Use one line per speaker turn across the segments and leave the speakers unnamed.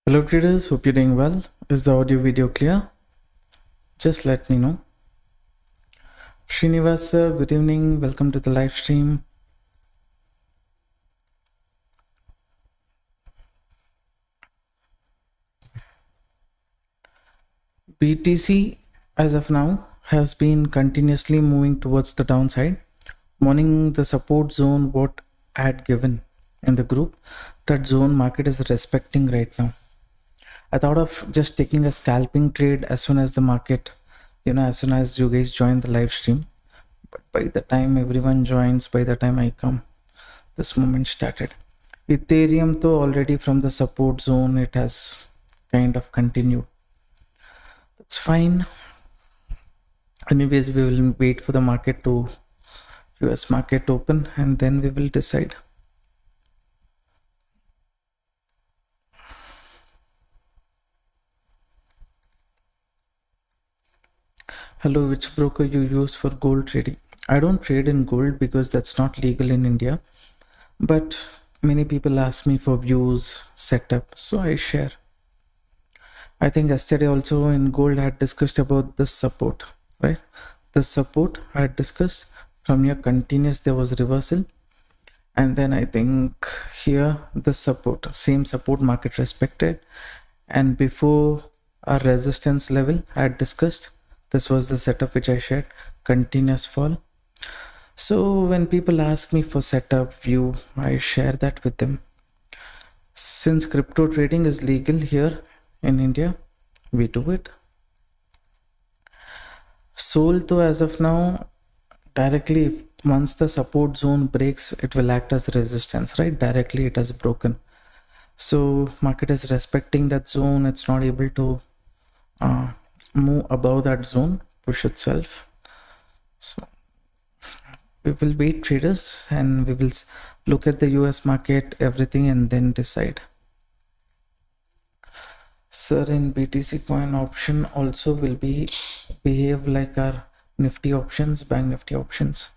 Hello traders, hope you're doing well. Is the audio video clear? Just let me know. Srinivas sir, good evening. Welcome to the live stream. BTC as of now has been continuously moving towards the downside. Morning the support zone what I had given in the group, that zone market is respecting right now. I thought of just taking a scalping trade as soon as the market, as soon as you guys join the live stream. But by the time everyone joins, by the time I come, this moment started. Ethereum though already from the support zone it has kind of continued. That's fine. Anyways, we will wait for the market to US market open and then we will decide. Hello, which broker you use for gold trading? I don't trade in gold because that's not legal in India, but many people ask me for views, setup, so I share. I think yesterday also in gold I had discussed about the support, right? The support I had discussed, from your continuous there was reversal, and then I think here the support, same support market respected, and before our resistance level I had discussed, this was the setup which I shared, continuous fall. So when people ask me for setup view, I share that with them. Since crypto trading is legal here in India, we do it. Sol though as of now, directly if once the support zone breaks, it will act as resistance, right? Directly it has broken. So market is respecting that zone. It's not able to move above that zone, push itself. So we will wait traders and we will look at the US market, everything, and then decide. Sir, in BTC coin option also will be behave like our Nifty options, Bank Nifty options.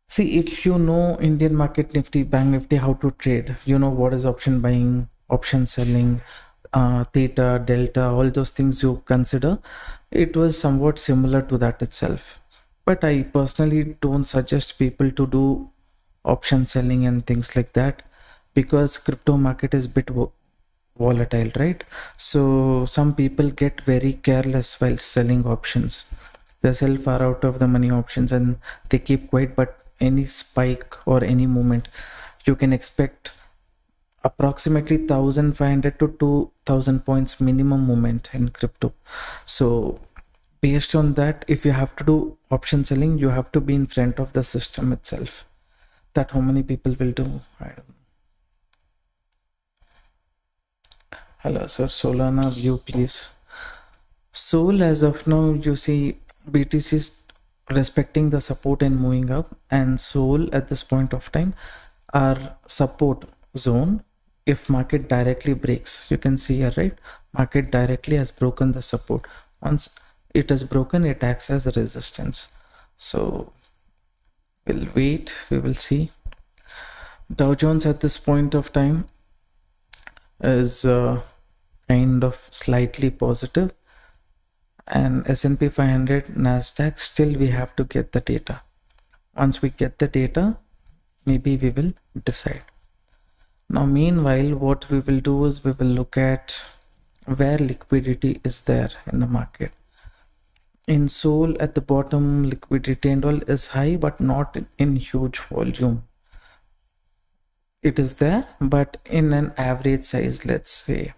See, if you know Indian market Nifty, Bank Nifty, how to trade, you know what is option buying, option selling, theta, delta, all those things you consider, it was somewhat similar to that itself. But I personally don't suggest people to do option selling and things like that because crypto market is bit volatile, right? So some people get very careless while selling options. They sell far out of the money options and they keep quiet, but any spike or any movement you can expect approximately 1500 to 2000 points minimum movement in crypto. So based on that, if you have to do option selling, you have to be in front of the system itself. That how many people will do, I don't know. Hello sir, Solana view please. Sol as of now, you see BTC is respecting the support and moving up, and Sol at this point of time our support zone. If market directly breaks, you can see here, right? Market directly has broken the support. Once it has broken, it acts as a resistance. So we'll wait, we will see. Dow Jones at this point of time is kind of slightly positive, and S&P 500, Nasdaq, still we have to get the data. Once we get the data, maybe we will decide. Now meanwhile, what we will do is we will look at where liquidity is there in the market. In Sol at the bottom, liquidity and all is high, but not in huge volume. It is there, but in an average size, let's say.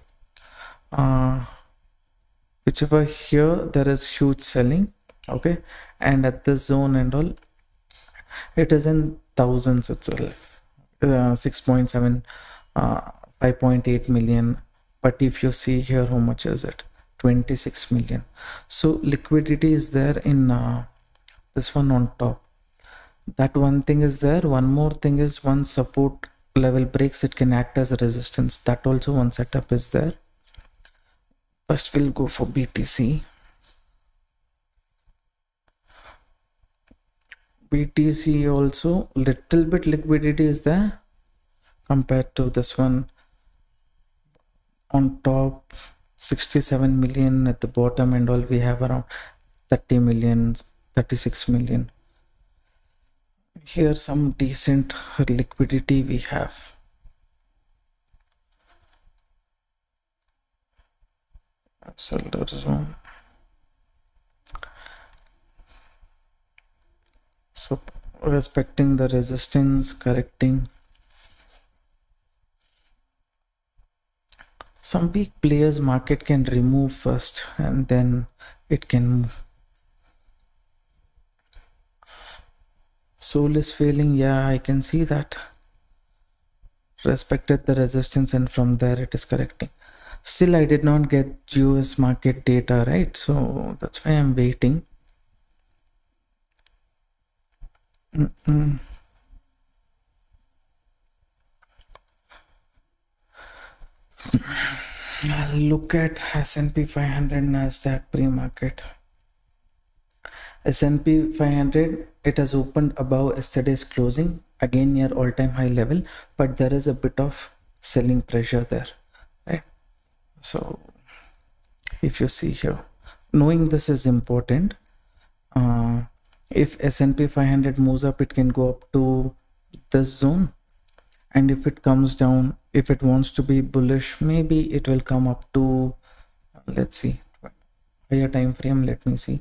Whichever here there is huge selling, okay, and at this zone and all, it is in thousands itself, 6.7, 5.8 million. But if you see here, how much is it? 26 million. So liquidity is there in this one on top. That one thing is there. One more thing is, once support level breaks, it can act as a resistance. That also one setup is there. First we'll go for BTC. BTC also little bit liquidity is there compared to this one, on top 67 million, at the bottom and all we have around 30 million, 36 million. Here some decent liquidity we have. Seller zone. So respecting the resistance, correcting. Some weak players market can remove first and then it can move. Soul is failing, yeah, I can see that. Respected the resistance and from there it is correcting. Still I did not get US market data, right? So that's why I'm waiting. Look at S&P 500, Nasdaq pre-market. S&P 500, it has opened above yesterday's closing, again near all-time high level, but there is a bit of selling pressure there, right? So if you see here, knowing this is important. If S&P 500 moves up, it can go up to this zone, and if it comes down, if it wants to be bullish, maybe it will come up to, let's see, higher time frame. Let me see.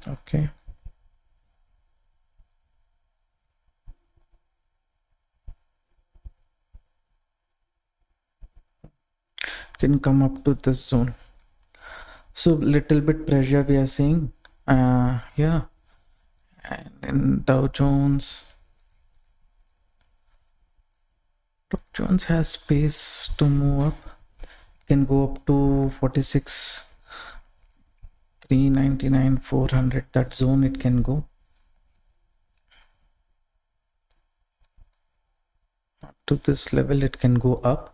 Okay, can come up to this zone. So little bit pressure we are seeing. Yeah, and in Dow Jones has space to move up. It can go up to 46, 399, 400, that zone it can go. Up to this level it can go up.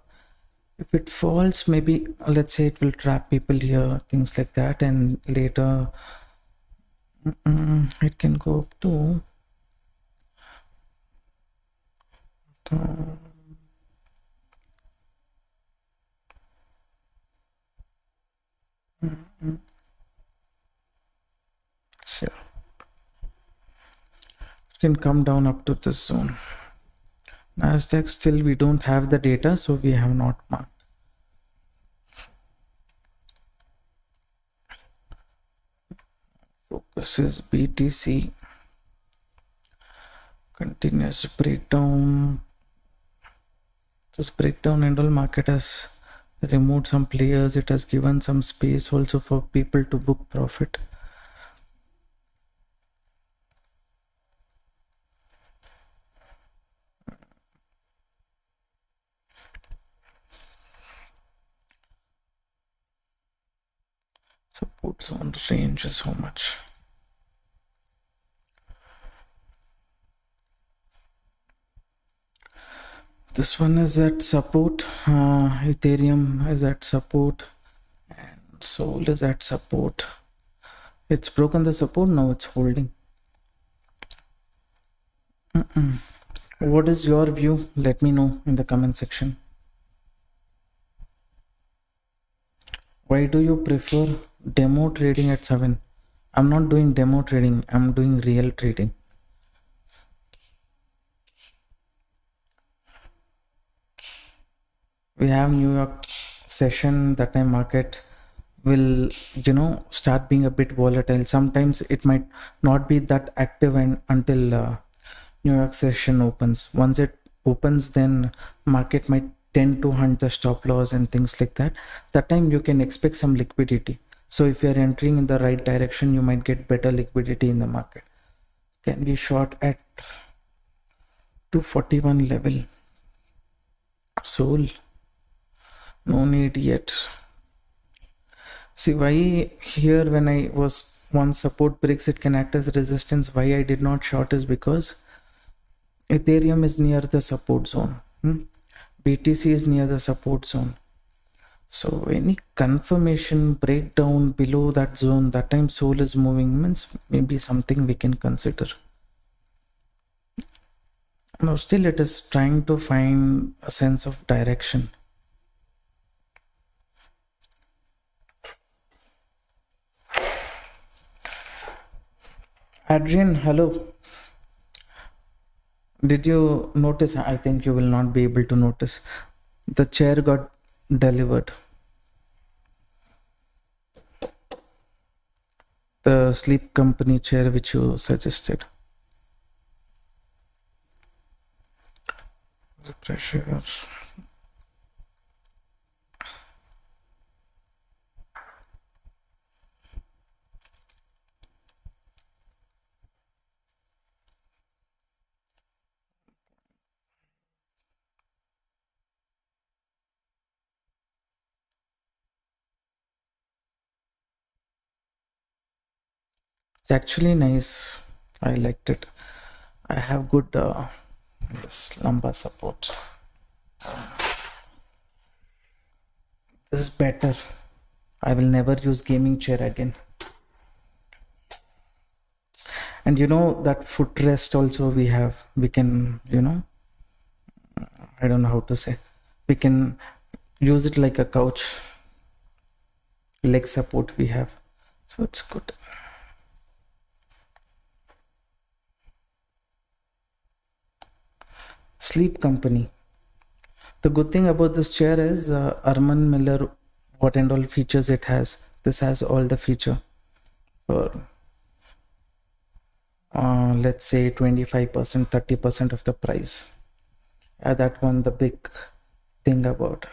If it falls, maybe let's say it will trap people here, things like that, and later it can go up to sure. It can come down up to this zone. Nasdaq, still we don't have the data, so we have not marked. Focus is BTC. Continuous breakdown. This breakdown and all, market has removed some players. It has given some space also for people to book profit. Support zone range is how much? This one is at support. Ethereum is at support, and Sol is at support. It's broken the support, now it's holding. What is your view? Let me know in the comment section. Why do you prefer demo trading at 7? I'm not doing demo trading, I'm doing real trading. We have New York session, that time market will, start being a bit volatile. Sometimes it might not be that active until New York session opens. Once it opens, then market might tend to hunt the stop loss and things like that. That time you can expect some liquidity. So if you are entering in the right direction, you might get better liquidity in the market. Can be short at 241 level. Sol, no need yet. See why here, when I was one support breaks, it can act as resistance. Why I did not short is because Ethereum is near the support zone. BTC is near the support zone. So any confirmation breakdown below that zone, that time Sol is moving, means maybe something we can consider. No, still it is trying to find a sense of direction. Adrian, hello. Did you notice? I think you will not be able to notice. The chair got delivered. The sleep company chair which you suggested. The pressure. It's actually nice. I liked it. I have good this lumbar support. This is better. I will never use gaming chair again. And you know that footrest also we have. We can, I don't know how to say. We can use it like a couch. Leg support we have. So it's good. Sleep company. The good thing about this chair is Arman Miller, what and all features it has. This has all the feature for let's say 25%, 30% of the price. That one the big thing about.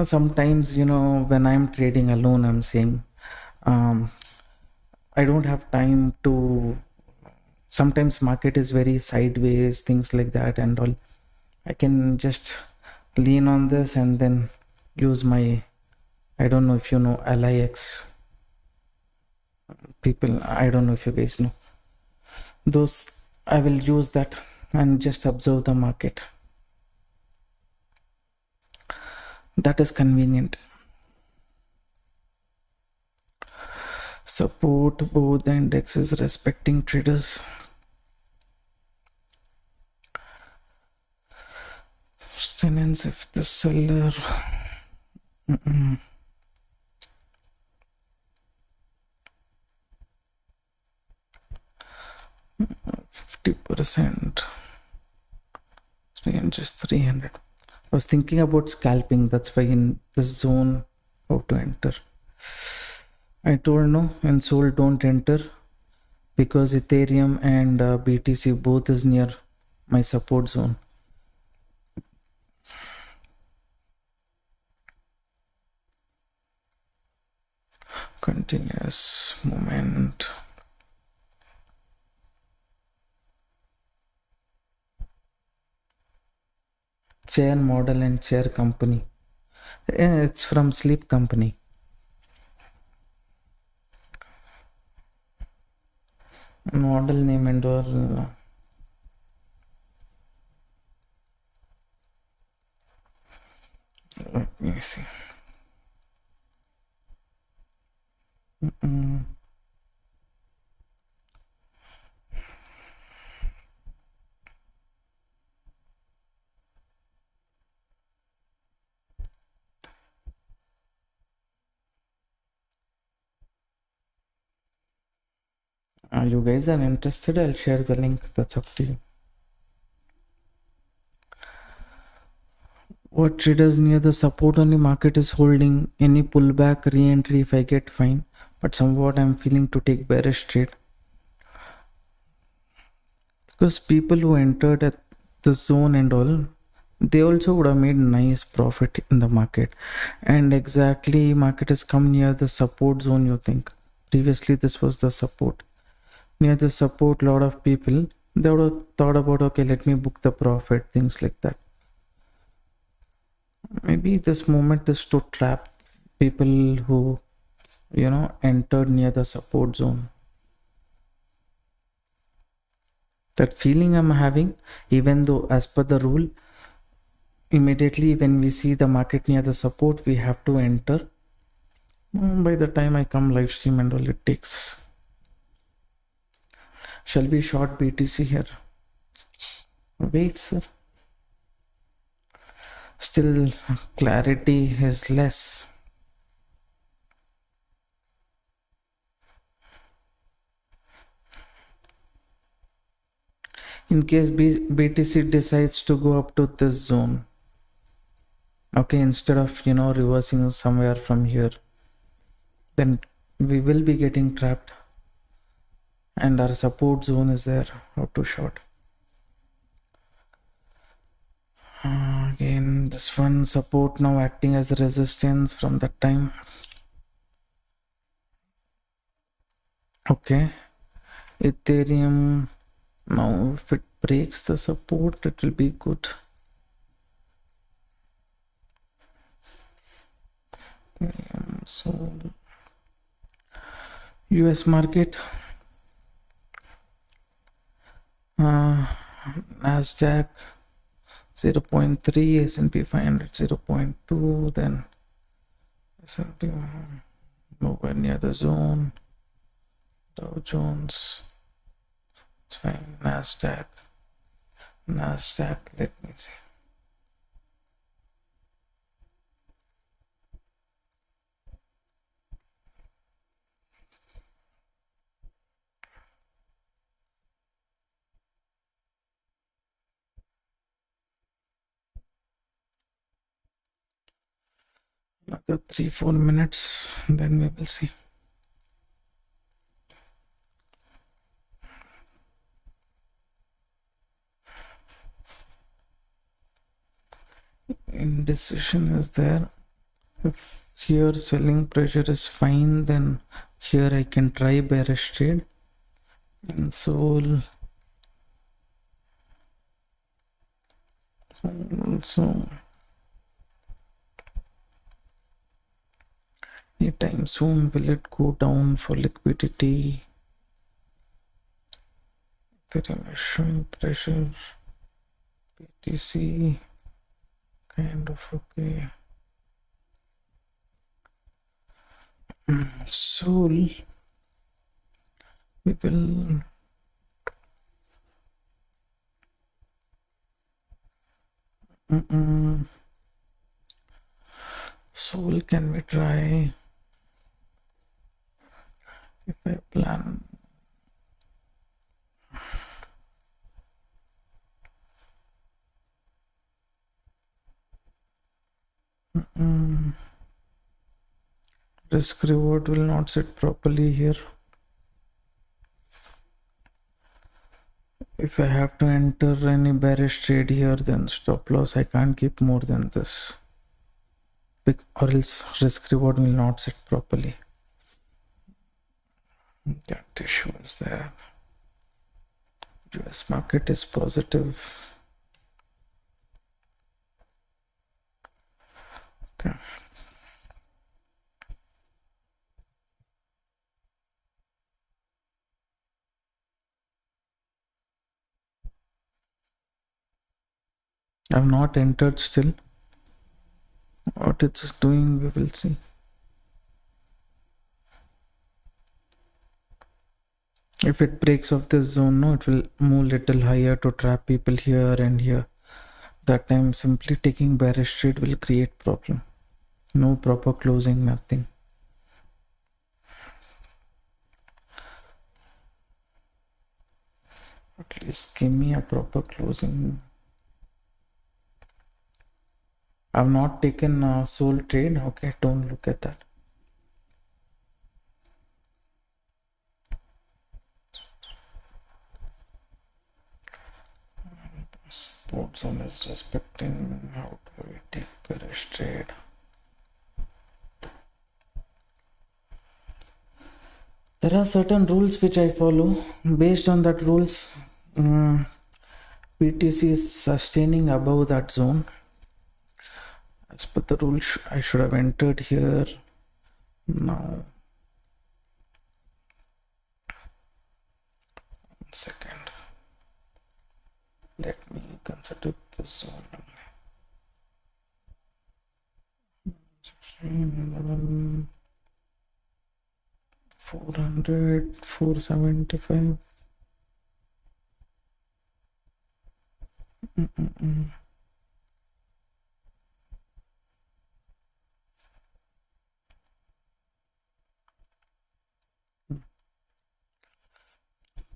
Sometimes when I'm trading alone, I'm saying I don't have time to. Sometimes market is very sideways, things like that and all. I can just lean on this and then use my, I don't know if you know LIX people, I don't know if you guys know those. I will use that and just observe the market. That is convenient. Support both the indexes respecting traders. Sustenance if the seller 50%, 300. I was thinking about scalping. That's why in this zone how to enter. I told no, and Sol don't enter because Ethereum and BTC both is near my support zone. Continuous movement. Chair model and chair company. It's from sleep company. Model name and all. Let me see. You guys are interested, I'll share the link. That's up to you. What traders near the support only market is holding. Any pullback, re-entry if I get, fine. But somewhat I'm feeling to take bearish trade. Because people who entered at the zone and all, they also would have made nice profit in the market. And exactly market has come near the support zone, you think. Previously this was the support. Near the support, lot of people, they would have thought about, okay, let me book the profit, things like that. Maybe this moment is to trap people who, entered near the support zone. That feeling I'm having, even though as per the rule, immediately when we see the market near the support, we have to enter. By the time I come live stream and all, it takes. Shall we short BTC here? Wait, sir. Still clarity is less. In case BTC decides to go up to this zone, okay, instead of reversing somewhere from here, then we will be getting trapped, and our support zone is there. How to short? Again, this one support now acting as a resistance from that time. Okay, Ethereum, now if it breaks the support, it will be good. So US market, Nasdaq 0.3, S&P 500 0.2, then S&P nowhere near the zone, Dow Jones, it's fine. Nasdaq, let me see. Another 3-4 minutes, then we will see. Indecision is there. If here selling pressure is fine, then here I can try bearish trade. And Sol also anytime soon will it go down for liquidity. Ethereum is showing pressure. BTC kind of okay. Sol, we will Sol, can we try? If I plan risk reward will not sit properly here. If I have to enter any bearish trade here, then stop loss I can't keep more than this, or else risk reward will not sit properly. That issue is there. US market is positive. Okay. I've not entered still. What it's doing, we will see. If it breaks off this zone, no, it will move little higher to trap people here and here. That time simply taking bearish trade will create problem. No proper closing, nothing. At least give me a proper closing. I've not taken a Sol trade. Okay, don't look at that. Support zone is respecting. How do we take bearish trade? There are certain rules which I follow. Based on that rules, BTC is sustaining above that zone. As per the rule, I should have entered here. Now, 1 second. Let me consider this zone. 400, 475.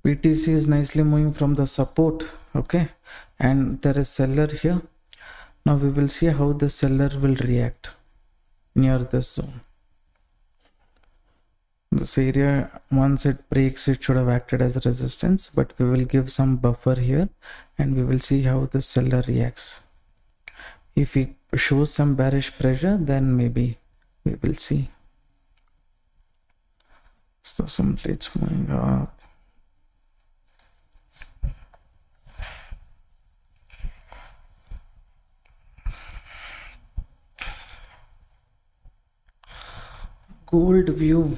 BTC is nicely moving from the support, okay, and there is seller here. Now we will see how the seller will react near this zone. This area, once it breaks, it should have acted as a resistance, but we will give some buffer here and we will see how the seller reacts. If he shows some bearish pressure, then maybe we will see. So simply it's moving up. Gold view.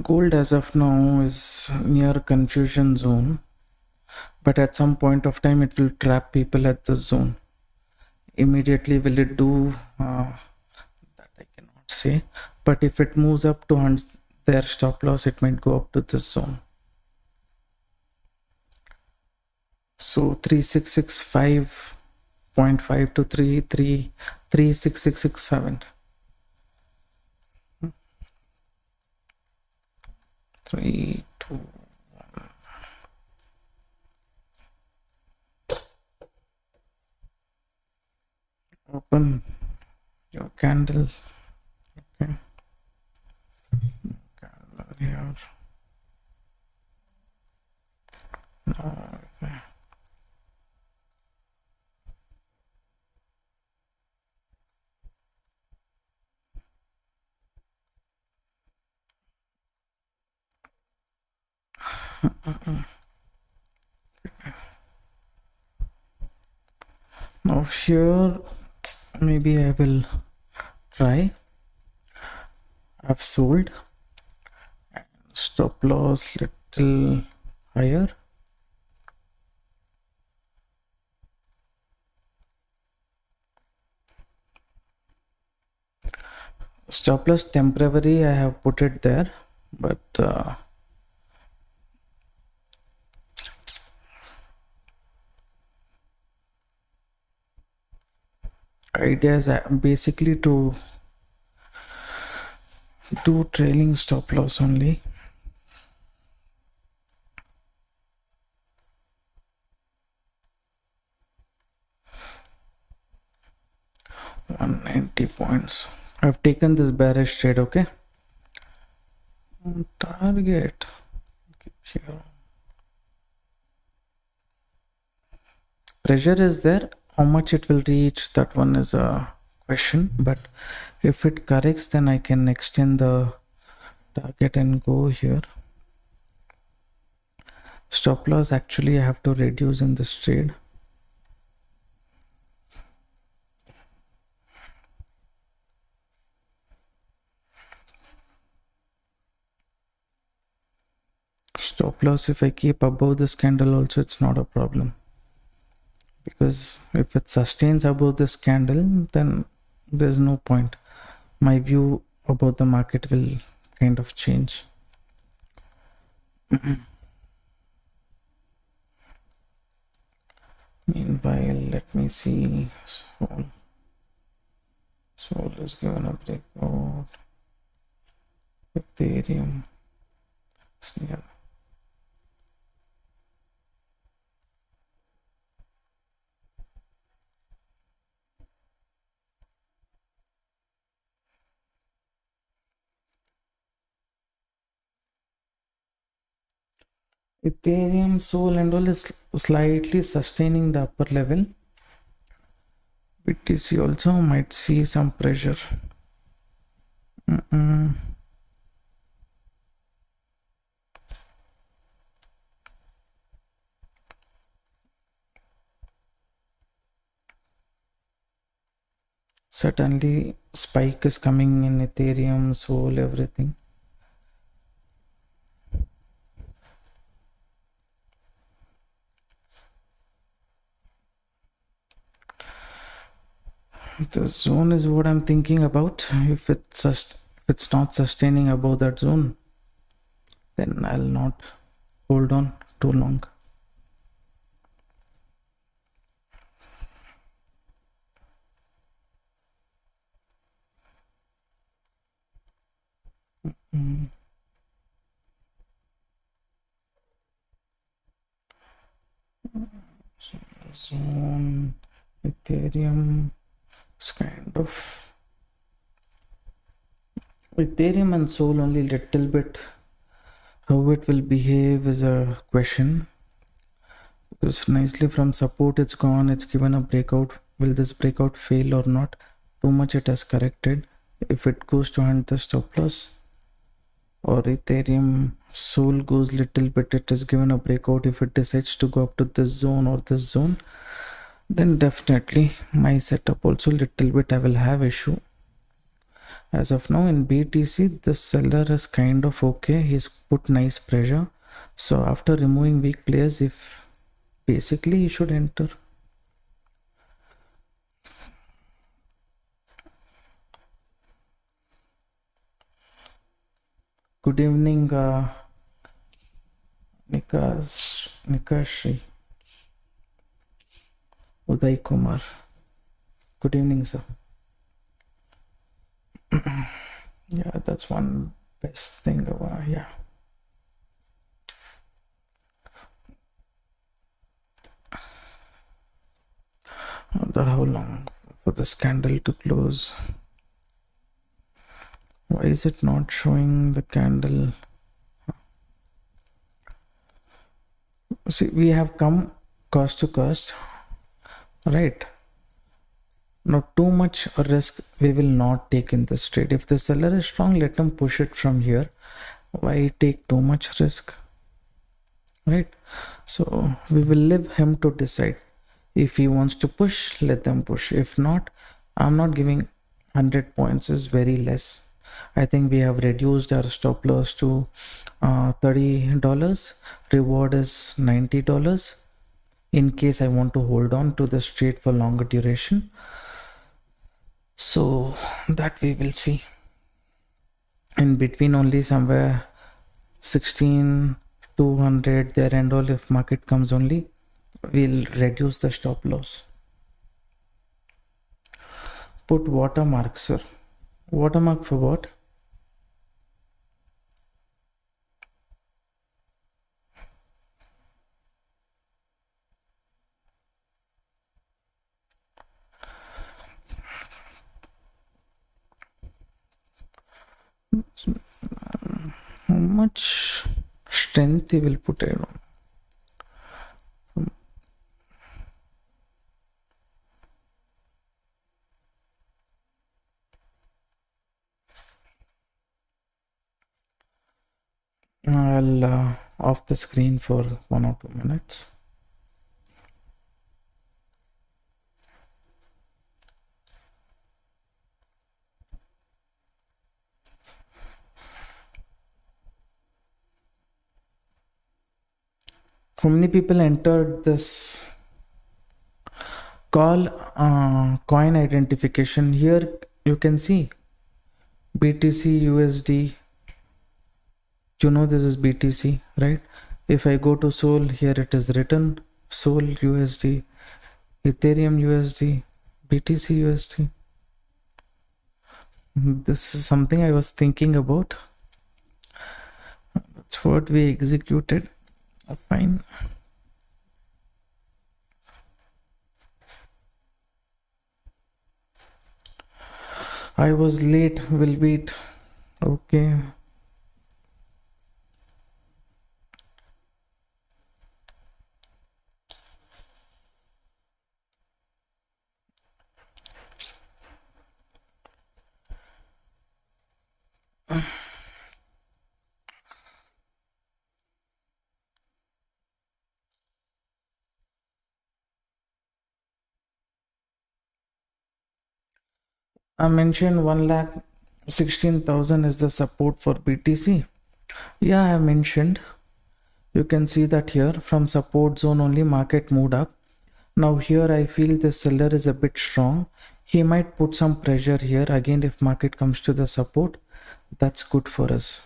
Gold as of now is near confusion zone, but at some point of time it will trap people at the zone. Immediately will it do that, I cannot say, but if it moves up to their stop loss, it might go up to this zone. So 3665.5 to 36667. 3, 2, 1. Open your candle. Okay. Candle here. No, okay. Now here maybe I will try. I've sold. Stop loss little higher. Stop loss temporary, I have put it there, but idea is basically to do trailing stop loss only. $190. I've taken this bearish trade, okay? Target. Keep here. Pressure is there. How much it will reach, that one is a question, but if it corrects, then I can extend the target and go here. Stop loss actually I have to reduce in this trade. Stop loss, if I keep above this candle also, it's not a problem, because if it sustains above this candle, then there's no point. My view about the market will kind of change. Meanwhile, let me see. Sol is given a breakout. Ethereum. Yeah. Ethereum, Sol and all is slightly sustaining the upper level. BTC also might see some pressure. Certainly spike is coming in Ethereum, Sol, everything. The zone is what I'm thinking about. If it it's not sustaining above that zone, then I'll not hold on too long. So zone, Ethereum is kind of Ethereum and Sol only little bit. How it will behave is a question, because nicely from support it's gone, it's given a breakout. Will this breakout fail or not? Too much it has corrected. If it goes to hunt the stop loss, or Ethereum Sol goes little bit, it is given a breakout. If it decides to go up to this zone or this zone, then definitely my setup also little bit I will have issue. As of now in BTC, the seller is kind of okay. He's put nice pressure. So after removing weak players, if basically he should enter. Good evening, Nikashri. Uday Kumar. Good evening, sir. Yeah, that's one best thing about, yeah. How long for this candle to close? Why is it not showing the candle? See, we have come cost to cost, right? Now too much risk we will not take in this trade. If the seller is strong, let him push it from here. Why take too much risk, right? So we will leave him to decide. If he wants to push, let them push. If not, I'm not giving 100 points, is very less. I think we have reduced our stop loss to $30. Reward is $90 in case I want to hold on to this trade for longer duration. So that we will see. In between only somewhere 16,200 there and all, if market comes only, we'll reduce the stop loss. Put watermark, sir. Watermark for what? How much strength he will put it on? I'll off the screen for 1 or 2 minutes. How many people entered this call coin identification? Here you can see BTC USD. You know this is BTC, right? If I go to Sol, here it is written Sol USD, Ethereum USD, BTC USD. This is something I was thinking about. That's what we executed. Fine. I was late, will wait. Okay. I mentioned 1,16,000 is the support for BTC. Yeah, I have mentioned. You can see that here from support zone only market moved up. Now here I feel the seller is a bit strong. He might put some pressure here again if market comes to the support. that's good for us.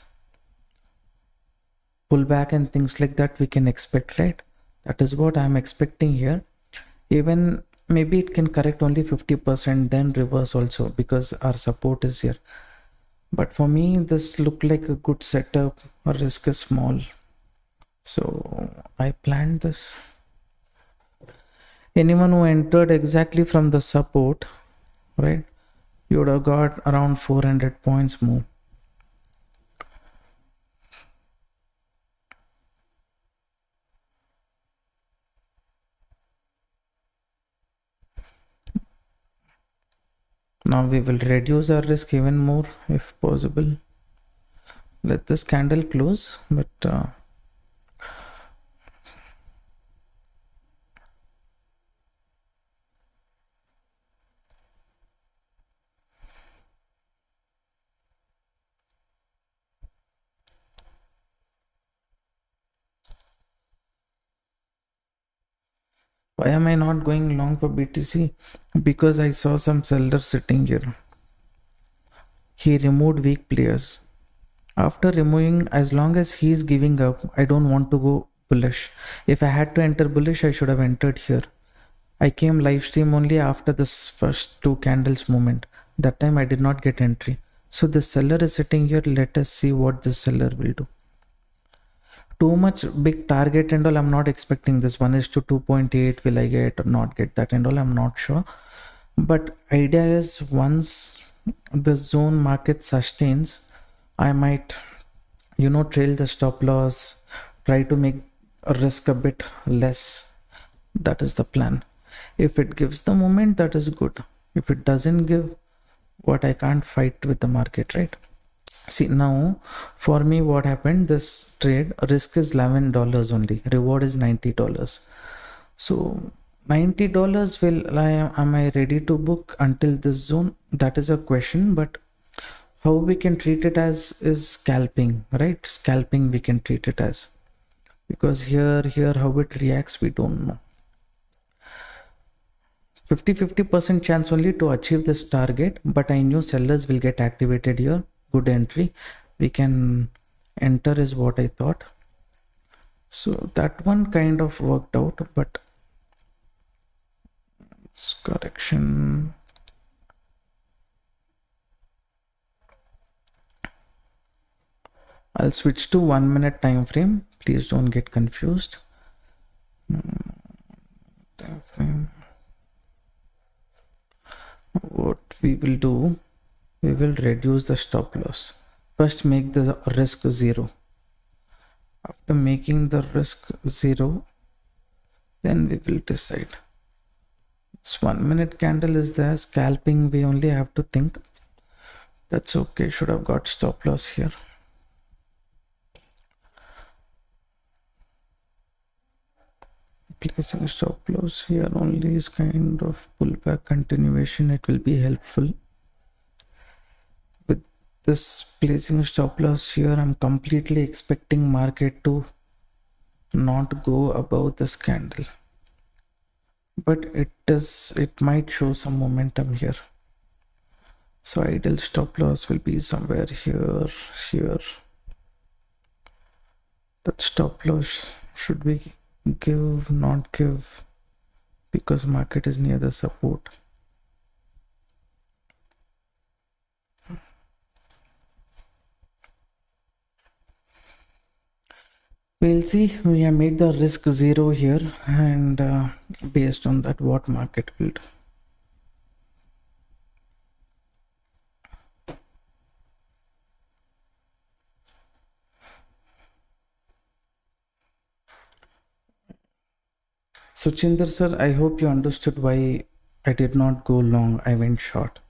Pullback and things like that we can expect, right? That is what I'm expecting here. Even maybe it can correct only 50%, then reverse also, because our support is here. But for me, this looked like a good setup. Our risk is small, so I planned this. Anyone who entered exactly from the support, right, you would have got around 400 points more. Now we will reduce our risk even more if possible. Let this candle close, but why am I not going long for BTC? Because I saw some seller sitting here. He removed weak players. After removing, as long as he is giving up, I don't want to go bullish. If I had to enter bullish, I should have entered here. I came live stream only after this first two candles movement. That time I did not get entry. So the seller is sitting here. Let us see what this seller will do. Too much big target and all, I'm not expecting this 1:2.8. Will I get or not get that and all, I'm not sure. But idea is once the zone market sustains, I might, trail the stop loss, try to make a risk a bit less. That is the plan. If it gives the moment, that is good. If it doesn't give, what I can't fight with the market, right? See, now for me, what happened, this trade risk is $11 only, reward is $90. So $90 am I ready to book until this zone? That is a question. But how we can treat it as is scalping, right? Scalping we can treat it as, because here how it reacts we don't know. 50% chance only to achieve this target, but I knew sellers will get activated here. Good entry, we can enter is what I thought. So that one kind of worked out, but it's correction. I'll switch to 1 minute time frame. Please don't get confused. Time frame. What we will do, we will reduce the stop loss. First make the risk 0. After making the risk 0, then we will decide. This 1 minute candle is there. Scalping we only have to think. That's okay. Should have got stop loss here. Placing stop loss here only is kind of pullback continuation. It will be helpful. With this placing stop loss here, I'm completely expecting market to not go above this candle, but it might show some momentum here. So ideal stop loss will be somewhere here. That stop loss should be give, not give, because market is near the support. We'll see. We have made the risk 0 here, and based on that, what market will do. Suchinder sir, I hope you understood why I did not go long. I went short.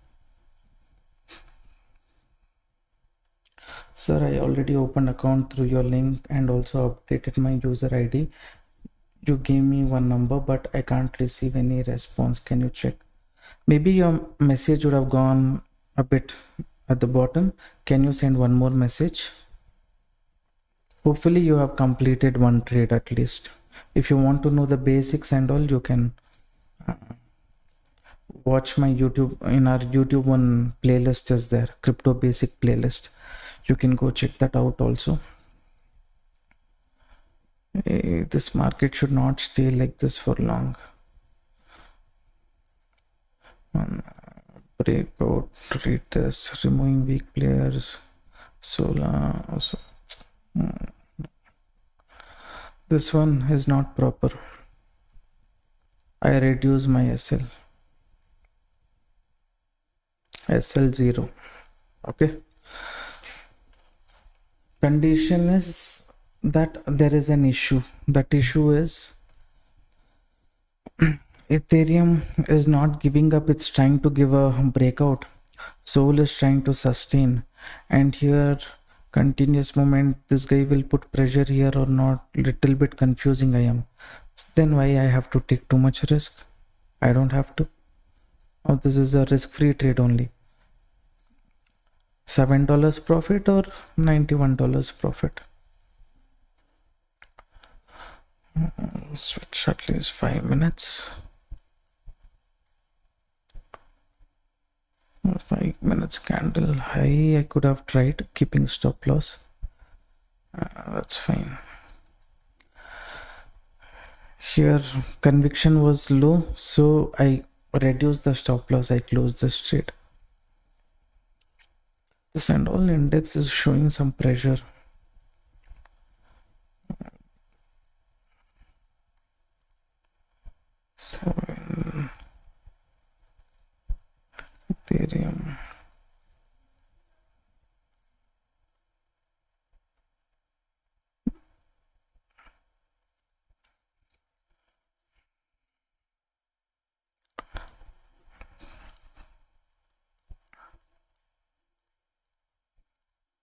Sir, I already opened account through your link and also updated my user ID. You gave me one number, but I can't receive any response. Can you check? Maybe your message would have gone a bit at the bottom. Can you send one more message? Hopefully you have completed one trade at least. If you want to know the basics and all, you can watch my YouTube. In our YouTube one playlist is there, crypto basic playlist. You can go check that out also. This market should not stay like this for long. Breakout, retest, removing weak players. Solar also. This one is not proper. I reduce my SL0. Okay. Condition is that there is an issue. That issue is Ethereum is not giving up. It's trying to give a breakout. Soul is trying to sustain, and here continuous movement. This guy will put pressure here or not. Little bit confusing I am. Then why I have to take too much risk? I don't have to. Oh, this is a risk-free trade only. $7 profit or $91 profit. Switch at least 5 minutes. 5 minutes candle high. I could have tried keeping stop loss. That's fine. Here conviction was low, so I reduced the stop loss. I closed this trade. The Sandal index is showing some pressure. So Ethereum.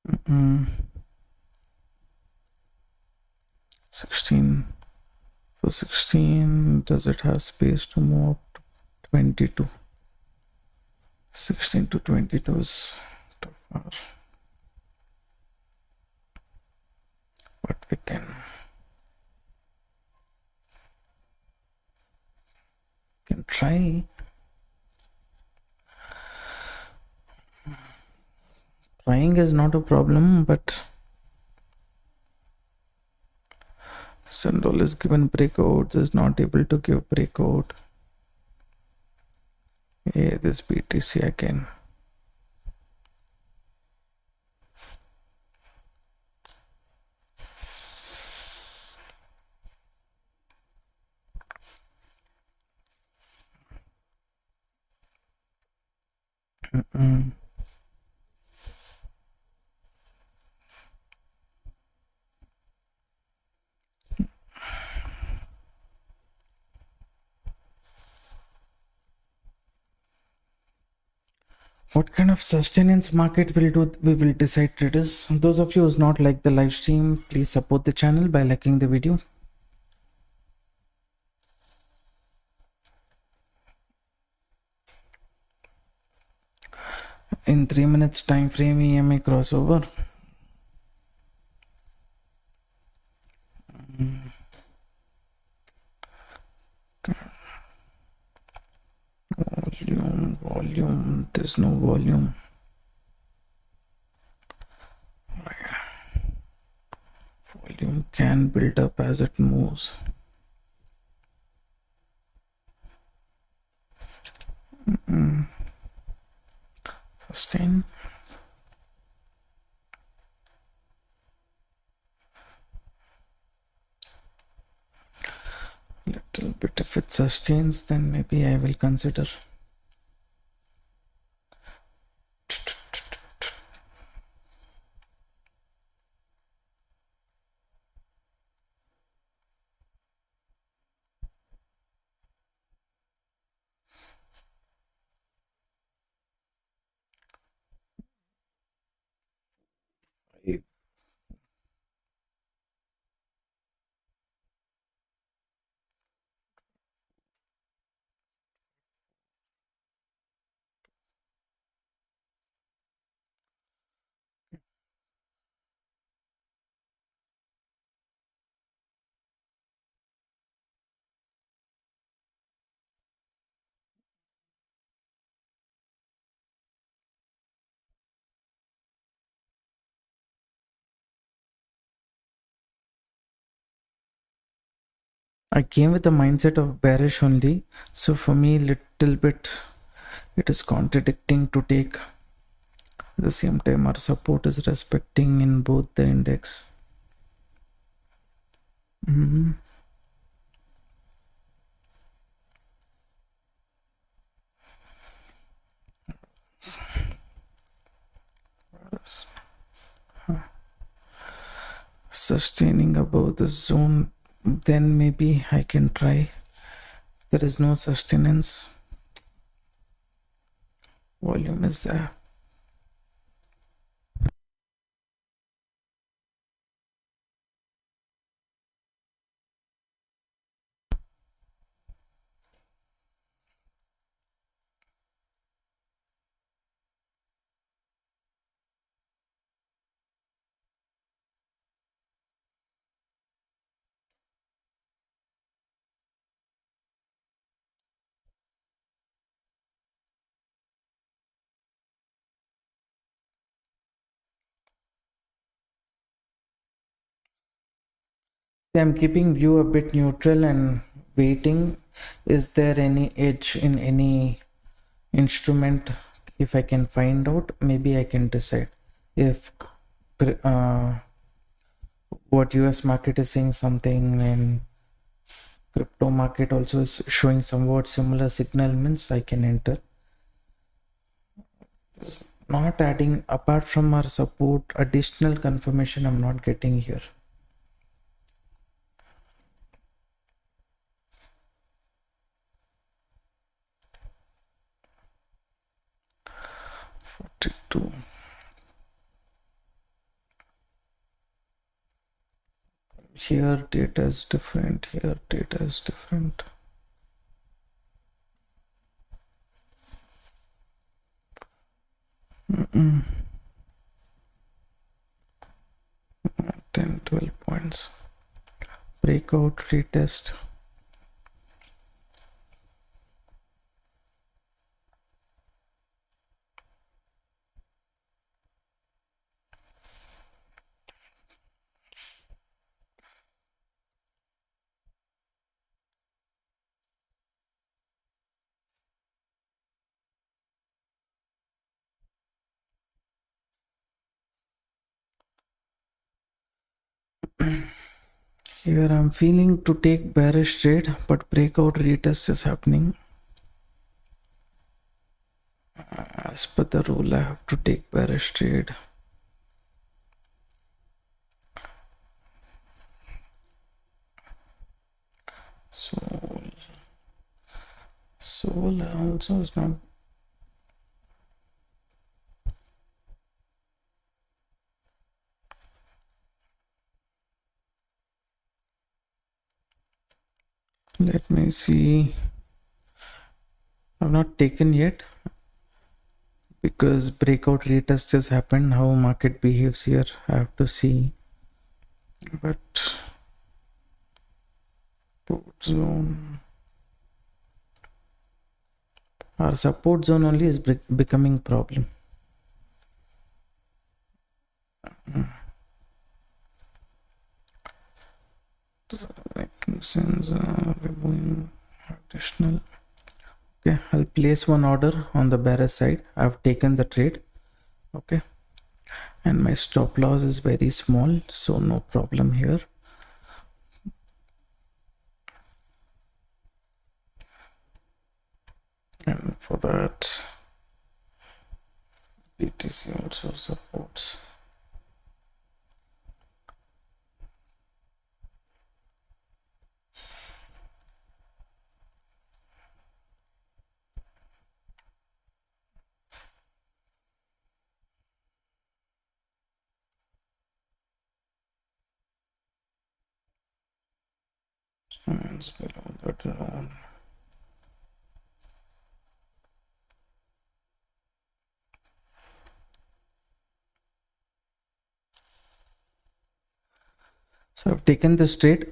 Mm-mm. 16 for 16. Does it have space to move up to 22? 16 to 22 is too far, but we can try. Trying is not a problem, but Sandal is given breakouts, is not able to give breakout. Yeah, this BTC again. What kind of sustenance market will do? We will decide, traders. Those of you who's not like the live stream, please support the channel by liking the video. In 3 minutes time frame, EMA crossover. Volume, there's no volume. Volume can build up as it moves. Sustain. Little bit, if it sustains, then maybe I will consider. I came with the mindset of bearish only, so for me little bit it is contradicting to take. At the same time our support is respecting in both the index. Sustaining above the zone, then maybe I can try. There is no sustenance, volume is there. I'm keeping view a bit neutral and waiting. Is there any edge in any instrument? If I can find out, maybe I can decide if what US market is saying something and crypto market also is showing somewhat similar signal, means I can enter. It's not adding, apart from our support, additional confirmation I'm not getting here. Here data is different, here data is different. Mm-mm. 10, 12 points. Breakout, retest. Here I'm feeling to take bearish trade, but breakout retest is happening. As per the rule, I have to take bearish trade. Soul also is not. Let me see. I've not taken yet because breakout retest just happened. How market behaves here, I have to see. But support zone, our support zone only is becoming problem. Making sense. Removing additional. Okay, I'll place one order on the bearish side. I've taken the trade. Okay, and my stop loss is very small, so no problem here. And for that, BTC also supports. Below that zone. So I've taken this trade.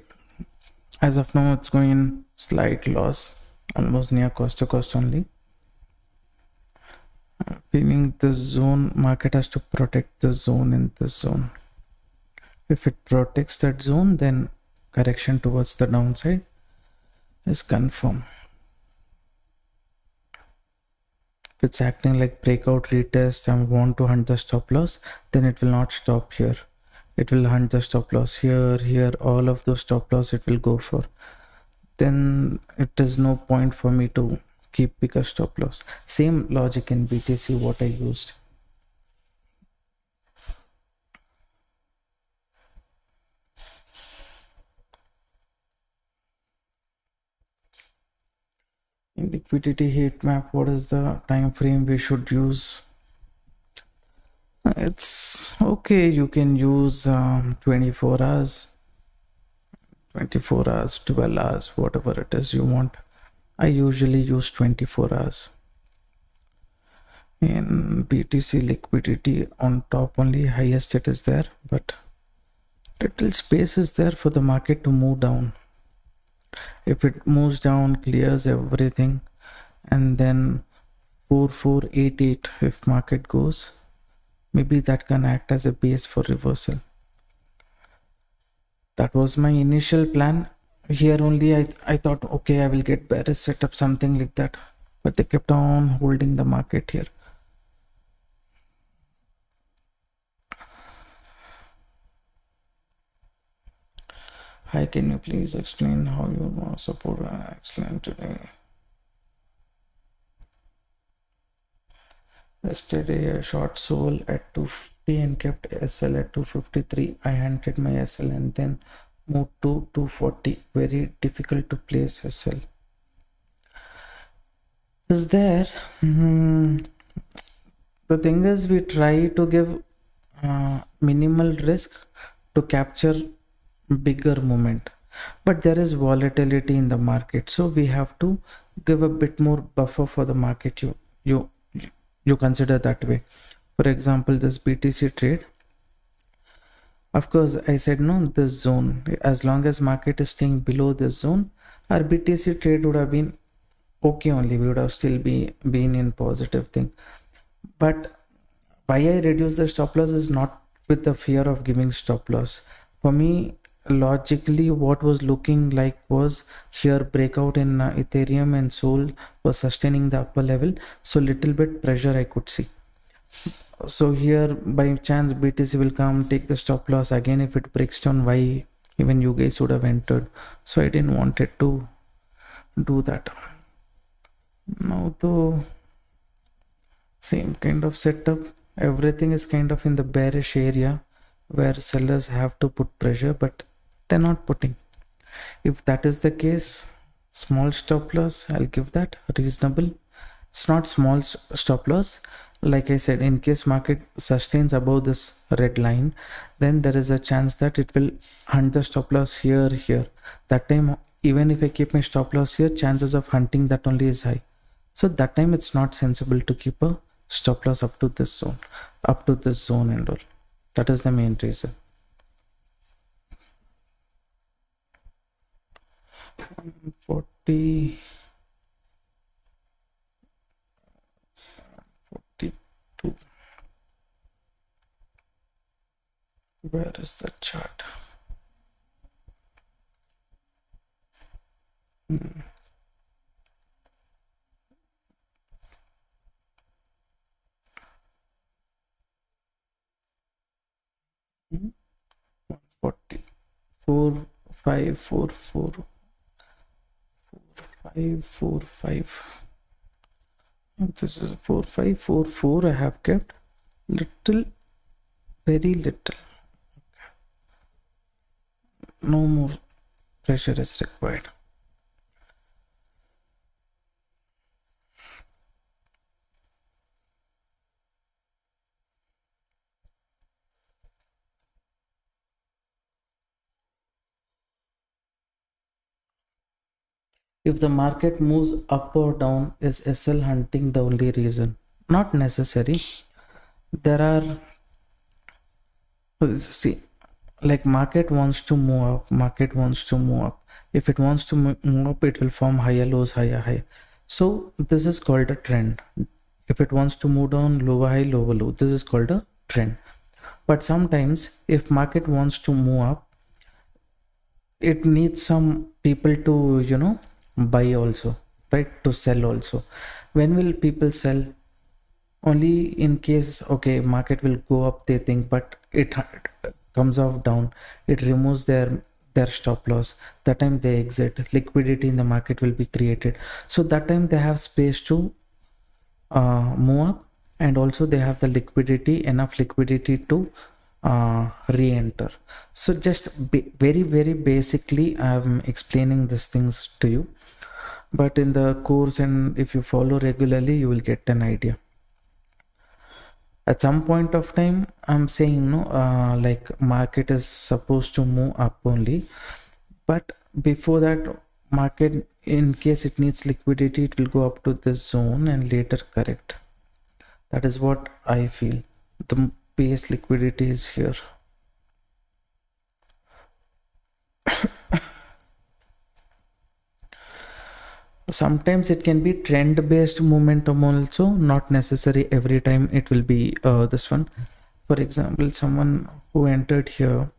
As of now, it's going in slight loss, almost near cost to cost only. I'm feeling the zone, market has to protect the zone in this zone. If it protects that zone, then correction towards the downside. is confirm. If it's acting like breakout retest and want to hunt the stop loss, then it will not stop here. It will hunt the stop loss here, here, all of those stop loss it will go for. Then it is no point for me to keep bigger stop loss. Same logic in BTC what I used. In liquidity heat map, what is the time frame we should use? It's okay, you can use 24 hours, 12 hours, whatever it is you want. I usually use 24 hours. In BTC liquidity on top only, highest it is there, but little space is there for the market to move down. If it moves down, clears everything, and then 4488 if market goes, maybe that can act as a base for reversal. That was my initial plan. Here only I thought, okay, I will get bearish setup, something like that, but they kept on holding the market here. Hi, can you please explain how you want to support excellent today? Yesterday I short SOL at 250 and kept SL at 253. I hunted my SL and then moved to 240. Very difficult to place SL. Is there? The thing is, we try to give minimal risk to capture bigger movement, but there is volatility in the market, so we have to give a bit more buffer for the market. You consider that way. For example, this BTC trade, of course I said no, this zone, as long as market is staying below this zone, our BTC trade would have been okay only, we would have still been in positive thing. But why I reduce the stop loss is not with the fear of giving stop loss. For me, logically what was looking like was here breakout in Ethereum and SOL was sustaining the upper level, so little bit pressure I could see. So here by chance BTC will come, take the stop loss again. If it breaks down, why even you guys would have entered, so I didn't want it to do that. Now though, same kind of setup, everything is kind of in the bearish area where sellers have to put pressure, but they're not putting. If that is the case, small stop loss, I'll give that reasonable. It's not small stop loss. Like I said, in case market sustains above this red line, then there is a chance that it will hunt the stop loss here. That time, even if I keep my stop loss here, chances of hunting that only is high. So that time it's not sensible to keep a stop loss up to this zone, and all. That is the main reason. 42. Where is the chart? Four, 5, 4, 4, 5, 4, 5. This is 4, 5, 4, 4. I have kept little, very little. No more pressure is required. If the market moves up or down, is SL hunting the only reason? Not necessary. There are, see, like market wants to move up. If it wants to move up, it will form higher lows, higher high. So this is called a trend. If it wants to move down, lower high, lower low, this is called a trend. But sometimes if market wants to move up, it needs some people to buy also, right? To sell also. When will people sell? Only in case, okay, market will go up, they think, but it comes off down, it removes their stop loss. That time they exit. Liquidity in the market will be created. So that time they have space to move up, and also they have the liquidity, enough liquidity to re-enter. So just very very basically I'm explaining these things to you, but in the course, and if you follow regularly, you will get an idea. At some point of time I'm saying no, like market is supposed to move up only, but before that, market, in case it needs liquidity, it will go up to this zone and later correct. That is what I feel. The base liquidity is here. Sometimes it can be trend based momentum also, not necessary every time it will be this one. For example, someone who entered here,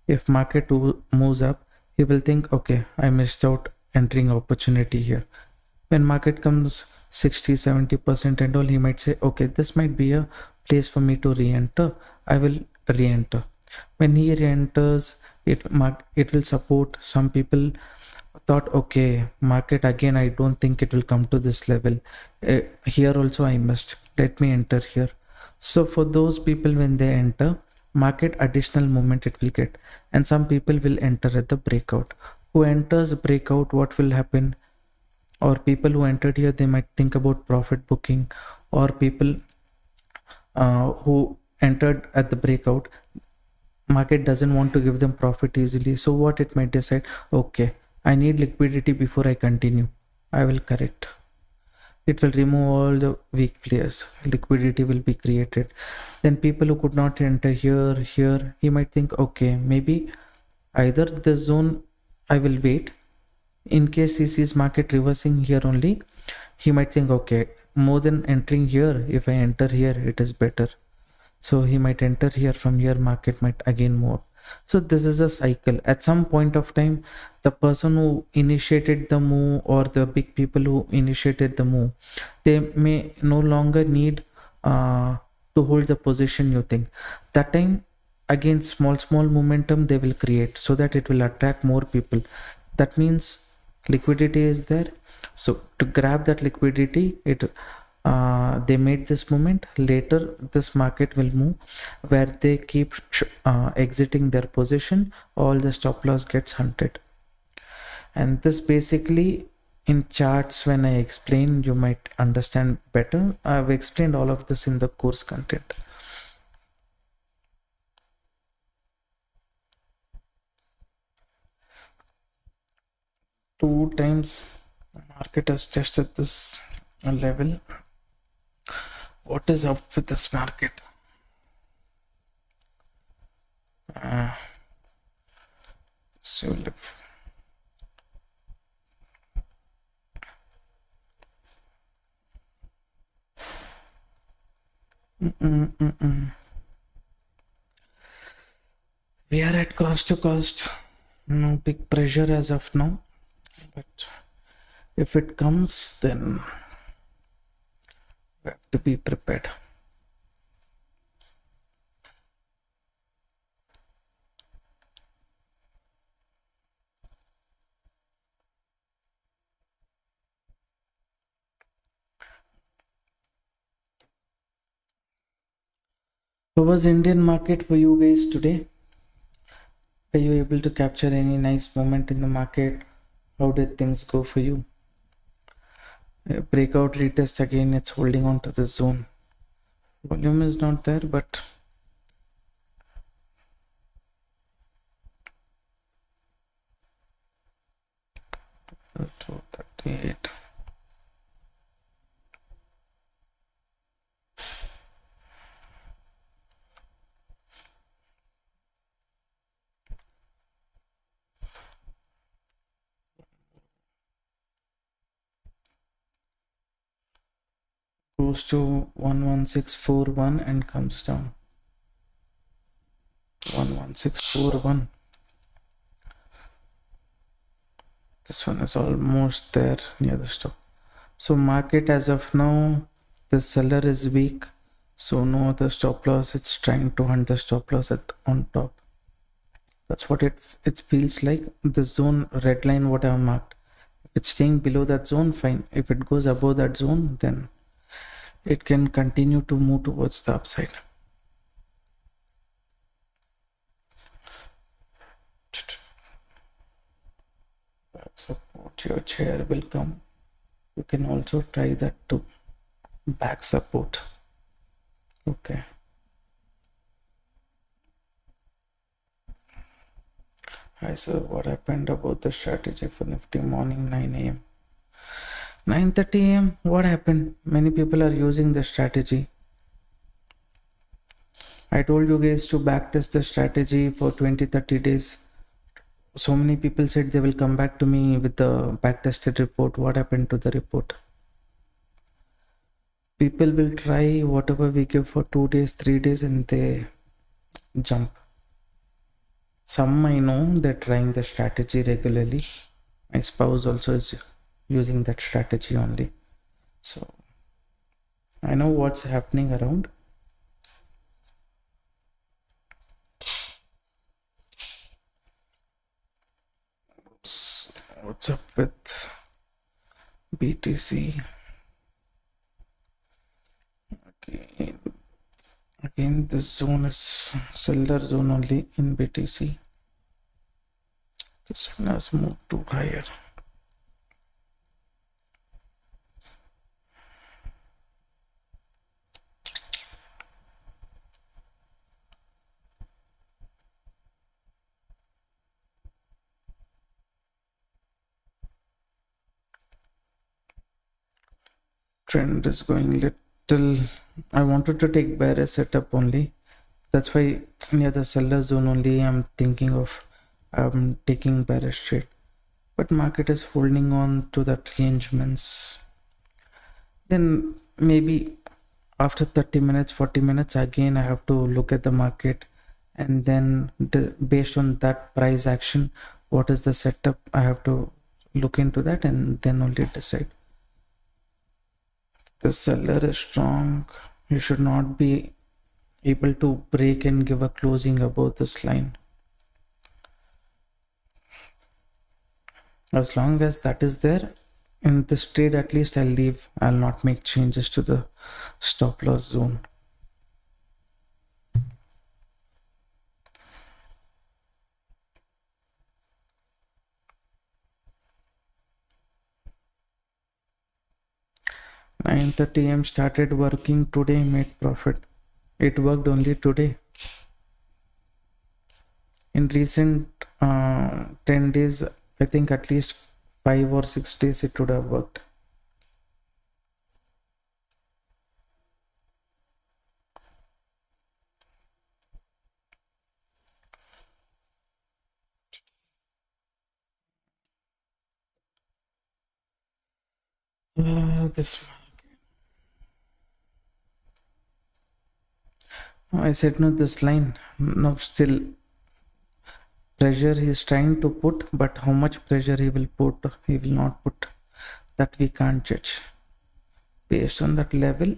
if market moves up, he will think, okay, I missed out entering opportunity here. When market comes 60-70% and all, he might say, okay, this might be a place for me to re-enter. I will re-enter. When he re-enters, it will support. Some people thought, okay, market again, I don't think it will come to this level. Here also I missed, let me enter here. So for those people, when they enter market, additional movement it will get. And some people will enter at the breakout. Who enters breakout, what will happen? Or people who entered here, they might think about profit booking. Or people who entered at the breakout, market doesn't want to give them profit easily. So what it might decide, okay, I need liquidity before I continue, I will correct. It will remove all the weak players, liquidity will be created. Then people who could not enter here, he might think, okay, maybe either the zone, I will wait. In case he sees market reversing here only, he might think, okay, more than entering here, if I enter here, it is better. So he might enter here, from here market might again move up. So this is a cycle. At some point of time, the person who initiated the move, or the big people who initiated the move, they may no longer need to hold the position, you think. That time again, small momentum they will create, so that it will attract more people. That means liquidity is there. So to grab that liquidity, they made this movement. Later this market will move, where they keep exiting their position, all the stop loss gets hunted. And this basically, in charts, when I explain, you might understand better. I've explained all of this in the course content. Two times market has tested this level. What is up with this market? So we are at cost to cost. No big pressure as of now, but if it comes, then we have to be prepared. How was Indian market for you guys today? Were you able to capture any nice moment in the market? How did things go for you? Breakout retest again, it's holding on to the zone. Volume is not there, but $238. Goes to 11641 and comes down. 11641. This one is almost there near the stop. So market as of now, the seller is weak, so no other stop loss. It's trying to hunt the stop loss on top. That's what it feels like. The zone red line what I marked, if it's staying below that zone, fine. If it goes above that zone, then it can continue to move towards the upside. Back support, your chair will come. You can also try that too. Back support. Okay. Hi sir, what happened about the strategy for Nifty morning 9 a.m.? 9:30 a.m. What happened? Many people are using the strategy. I told you guys to backtest the strategy for 20-30 days. So many people said they will come back to me with the backtested report. What happened to the report? People will try whatever we give for 2 days, 3 days, and they jump. Some I know they're trying the strategy regularly. My spouse also is using that strategy only. So I know what's happening around. What's up with BTC? Again, this zone is seller zone only in BTC. This one has moved to higher. Trend is going little. I wanted to take bearish setup only. That's why near the seller zone only I'm thinking of taking bearish trade. But market is holding on to that range, means then maybe after 30 minutes, 40 minutes, again I have to look at the market, and then based on that price action, what is the setup, I have to look into that and then only decide. The seller is strong. You should not be able to break and give a closing above this line. As long as that is there in this trade, at least I'll leave. I'll not make changes to the stop loss zone. $9:30 a.m. started working today, made profit. It worked only today. In recent 10 days, I think at least 5 or 6 days it would have worked. This one. I said no, this line. No, still pressure he's trying to put, but how much pressure he will put, he will not put, that we can't judge. Based on that level,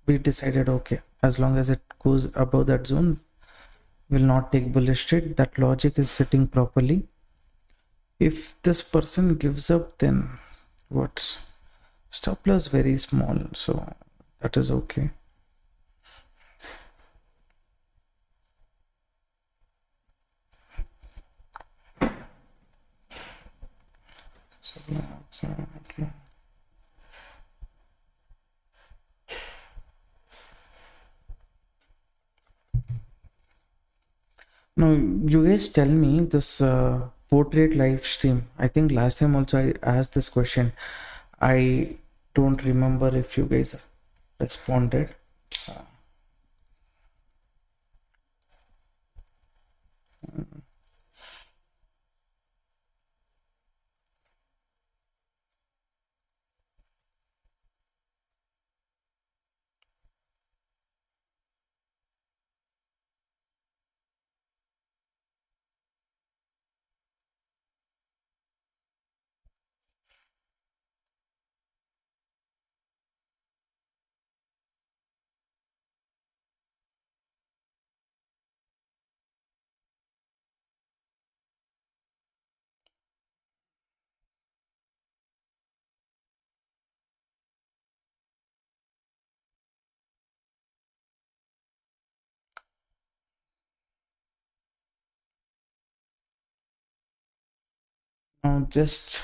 we decided okay, as long as it goes above that zone, will not take bullish trade. That logic is sitting properly. If this person gives up, then what? Stop loss very small, so that is okay. Now, you guys tell me this portrait live stream. I think last time also I asked this question. I don't remember if you guys responded. Now just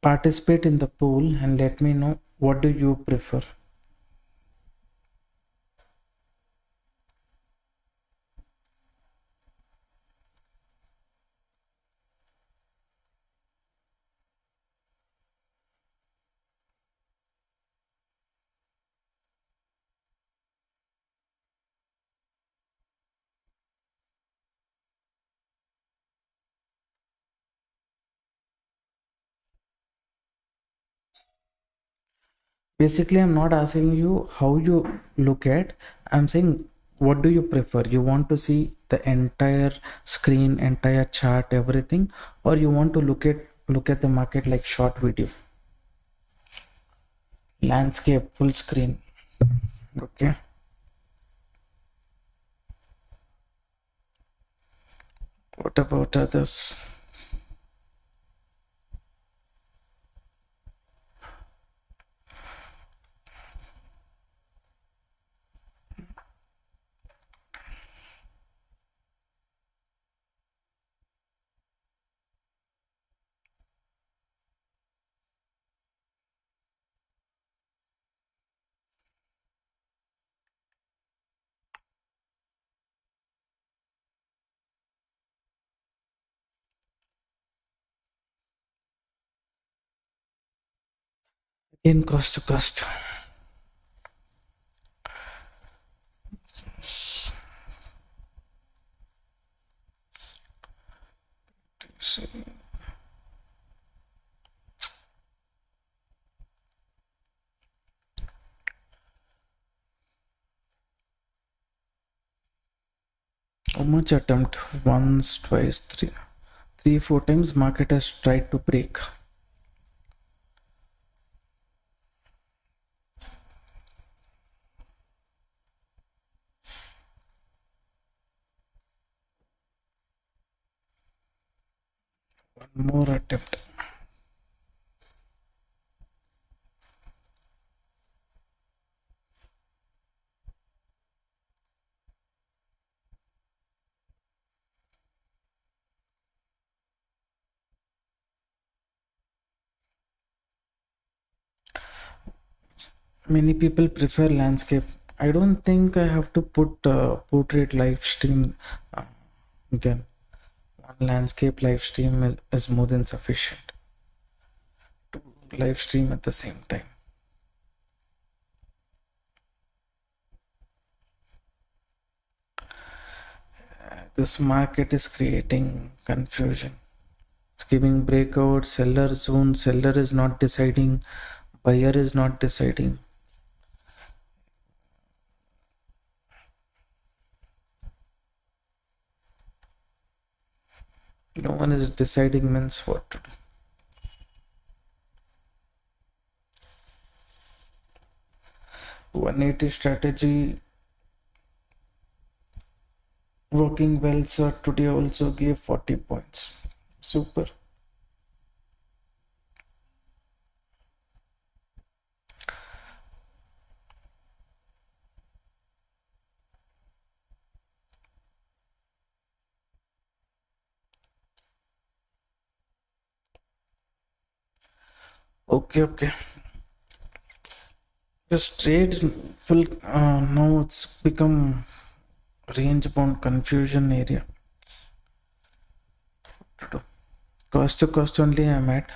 participate in the poll and let me know what do you prefer. Basically, I'm not asking you how you look at, I'm saying what do you prefer? You want to see the entire screen, entire chart, everything, or you want to look at the market like short video, landscape, full screen. Okay. What about others? Again, cost to cost. How much attempt? Once, twice, three, 4 times market has tried to break. One more attempt. Many people prefer landscape. I don't think I have to put portrait live stream. Then one landscape live stream is more than sufficient to live stream at the same time. This market is creating confusion. It's giving breakout, seller zone, seller is not deciding, buyer is not deciding. No one is deciding means what to do. $180 strategy working well, sir. Today also gave 40 points. Super. Okay. This trade full now it's become range bound confusion area. What to do? Cost to cost only I'm at,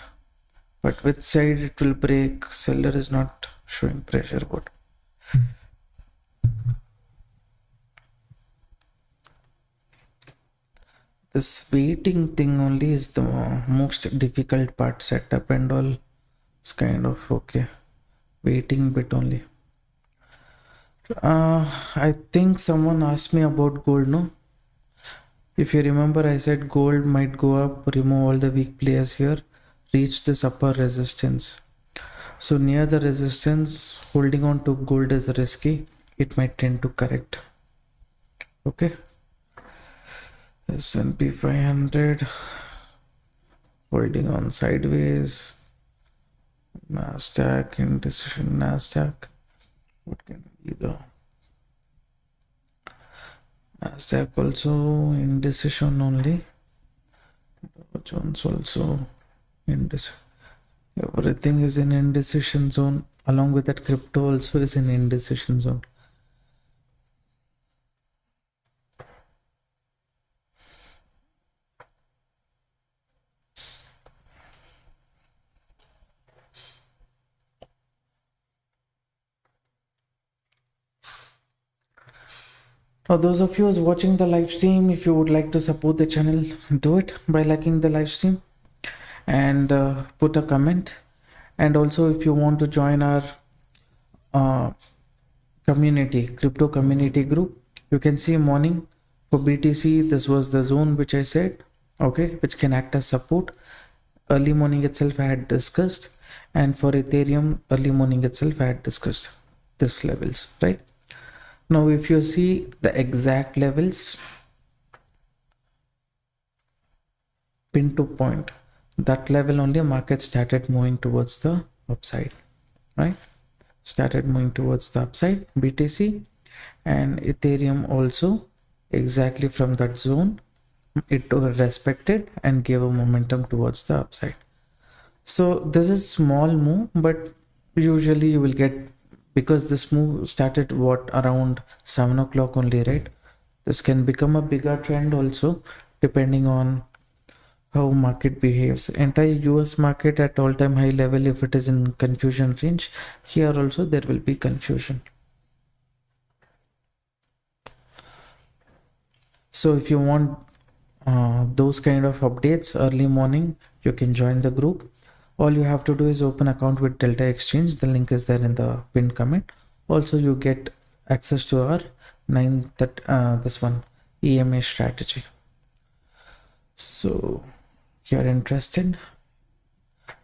but which side it will break? Seller is not showing pressure. What? This waiting thing only is the most difficult part. Setup and all is kind of okay. Waiting bit only. I think someone asked me about gold, no? If you remember, I said gold might go up, remove all the weak players here, reach this upper resistance. So near the resistance, holding on to gold is risky. It might tend to correct. Okay. S&P 500 holding on sideways. Nasdaq indecision. Nasdaq. What can be the Nasdaq also indecision only. which one's also indecision. Everything is in indecision zone. Along with that, crypto also is in indecision zone. Now, those of you who's watching the live stream, if you would like to support the channel, do it by liking the live stream and put a comment. And also, if you want to join our community, crypto community group, you can see morning for BTC, this was the zone which I said, okay, which can act as support. Early morning itself I had discussed, and for Ethereum, early morning itself I had discussed this levels, right? Now, if you see the exact levels, pin to point, that level only market started moving towards the upside, right? Started moving towards the upside, BTC and Ethereum also exactly from that zone it respected and gave a momentum towards the upside. So this is small move, but usually you will get, because this move started what around 7 o'clock only, right? This can become a bigger trend also depending on how market behaves. Entire US market at all-time high level, if it is in confusion range, here also there will be confusion. So if you want those kind of updates early morning, you can join the group. All you have to do is open account with Delta Exchange. The link is there in the pinned comment. Also, you get access to our this one EMA strategy. So if you're interested,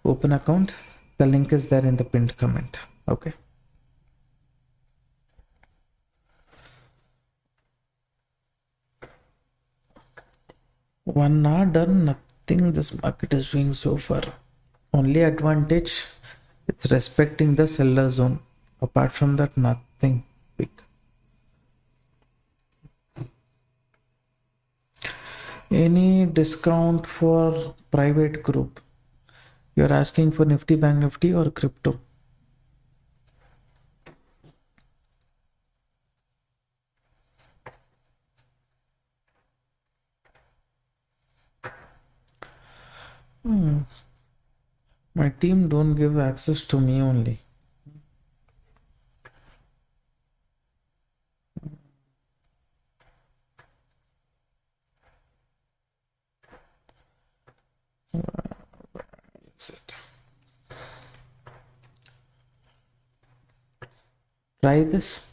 open account. The link is there in the pinned comment. Okay. One hour done, nothing this market is doing so far. Only advantage, it's respecting the seller zone. Apart from that, nothing big. Any discount for private group? You're asking for Nifty, Bank Nifty or crypto? My team don't give access to me only. That's it. Try this.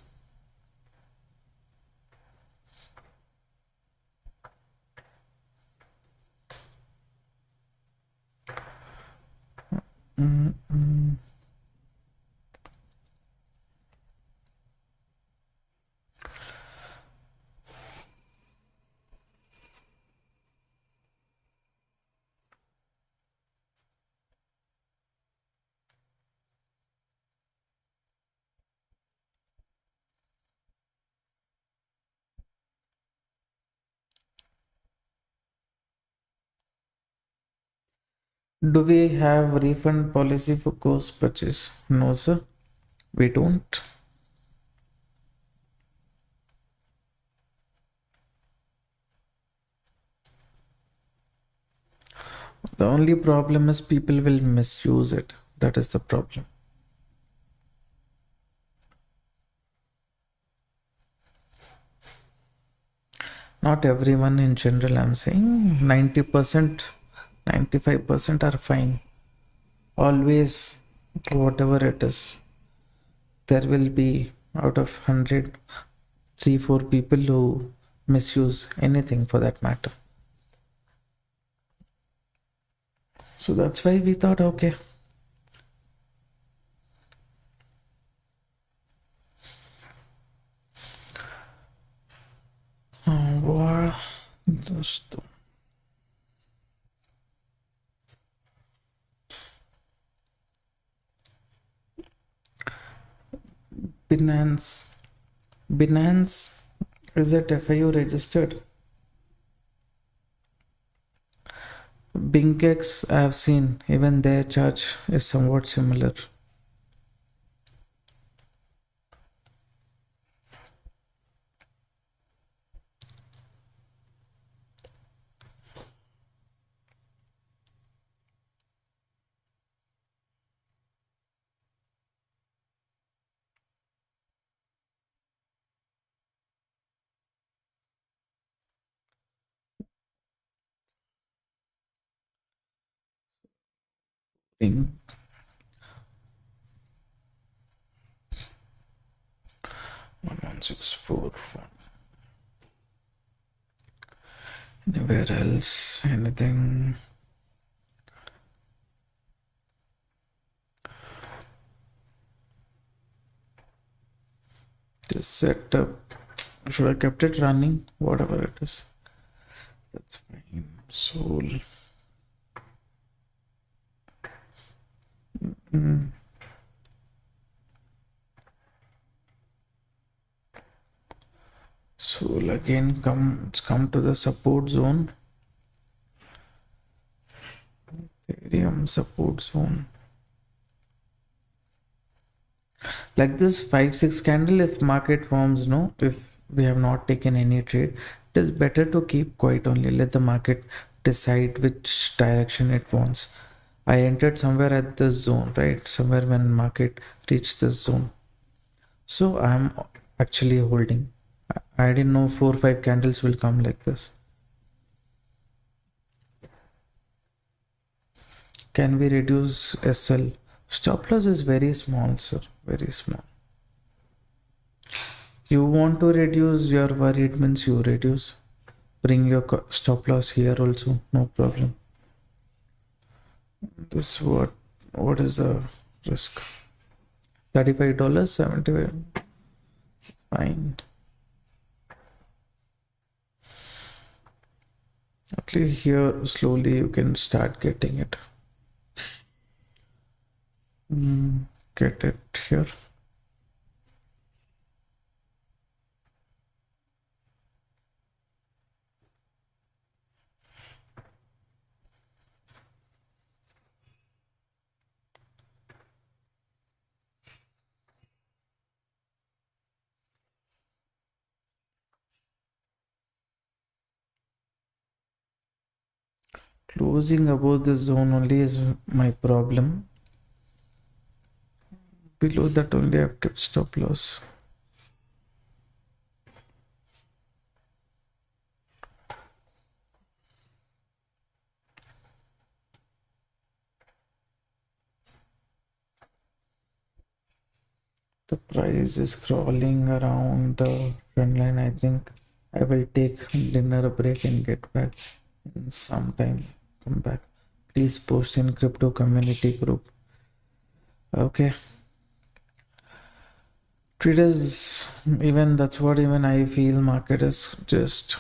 Do we have refund policy for ghost purchase? No, sir. We don't. The only problem is people will misuse it. That is the problem. Not everyone in general, I'm saying 90%, 95% are fine. Always, whatever it is, there will be out of 100, 3-4 people who misuse anything for that matter. So that's why we thought, okay. Binance is it FIU registered? BingX, I have seen even their charge is somewhat similar. Bing 11641. Anywhere else? Anything? Just set up. Should I kept it running? Whatever it is. That's fine. Soul. Mm. Soul again it's come to the support zone. Ethereum support zone. Like this 5-6 candle, if market forms, no, if we have not taken any trade, it is better to keep quiet only. Let the market decide which direction it wants. I entered somewhere at this zone, right? Somewhere when market reached this zone. So I'm actually holding. I didn't know 4-5 candles will come like this. Can we reduce SL? Stop loss is very small, sir. Very small. You want to reduce, you're worried means you reduce. Bring your stop loss here also, no problem. This what is the risk? $35, 75. It's fine. At least here slowly you can start getting it. Get it here. Closing above this zone only is my problem. Below that only I've kept stop loss. The price is crawling around the trend line. I think I will take dinner break and get back in some time. Come back. Please post in crypto community group. Okay. Traders, even that's what even I feel market is just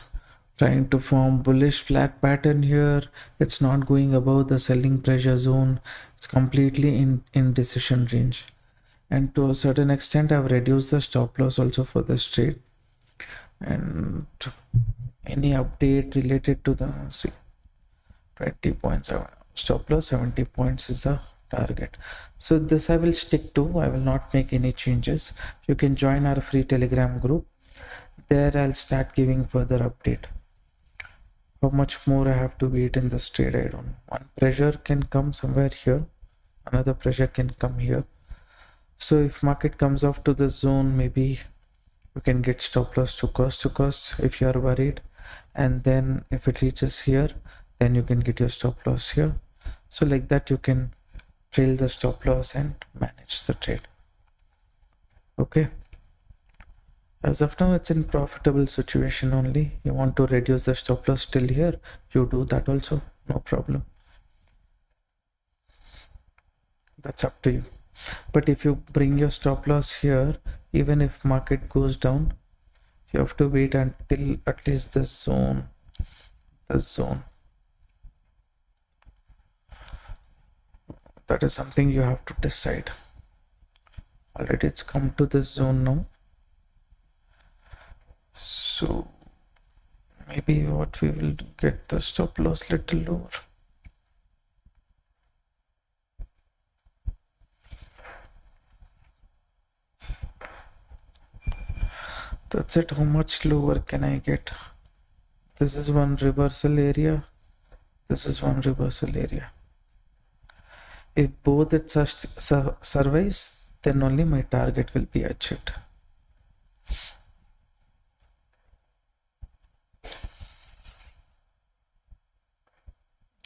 trying to form bullish flag pattern here. It's not going above the selling pressure zone. It's completely in decision range. And to a certain extent, I've reduced the stop loss also for this trade. And any update related to the 20 points, stop loss 70 points is the target. So this I will stick to. I will not make any changes. You can join our free Telegram group. There I'll start giving further update. How much more I have to wait in this trade, I don't know. One pressure can come somewhere here, another pressure can come here. So if market comes off to the zone, maybe you can get stop loss to cost if you are worried, and then if it reaches here, then you can get your stop loss here. So like that you can trail the stop loss and manage the trade. Okay, as of now it's in profitable situation only. You want to reduce the stop loss till here, you do that also, no problem. That's up to you. But if you bring your stop loss here, even if market goes down, you have to wait until at least this zone. That is something you have to decide. Already it's come to this zone now. So maybe what we will get the stop loss little lower. That's it. How much lower can I get? This is one reversal area. This is one reversal area. If both it survives, then only my target will be achieved.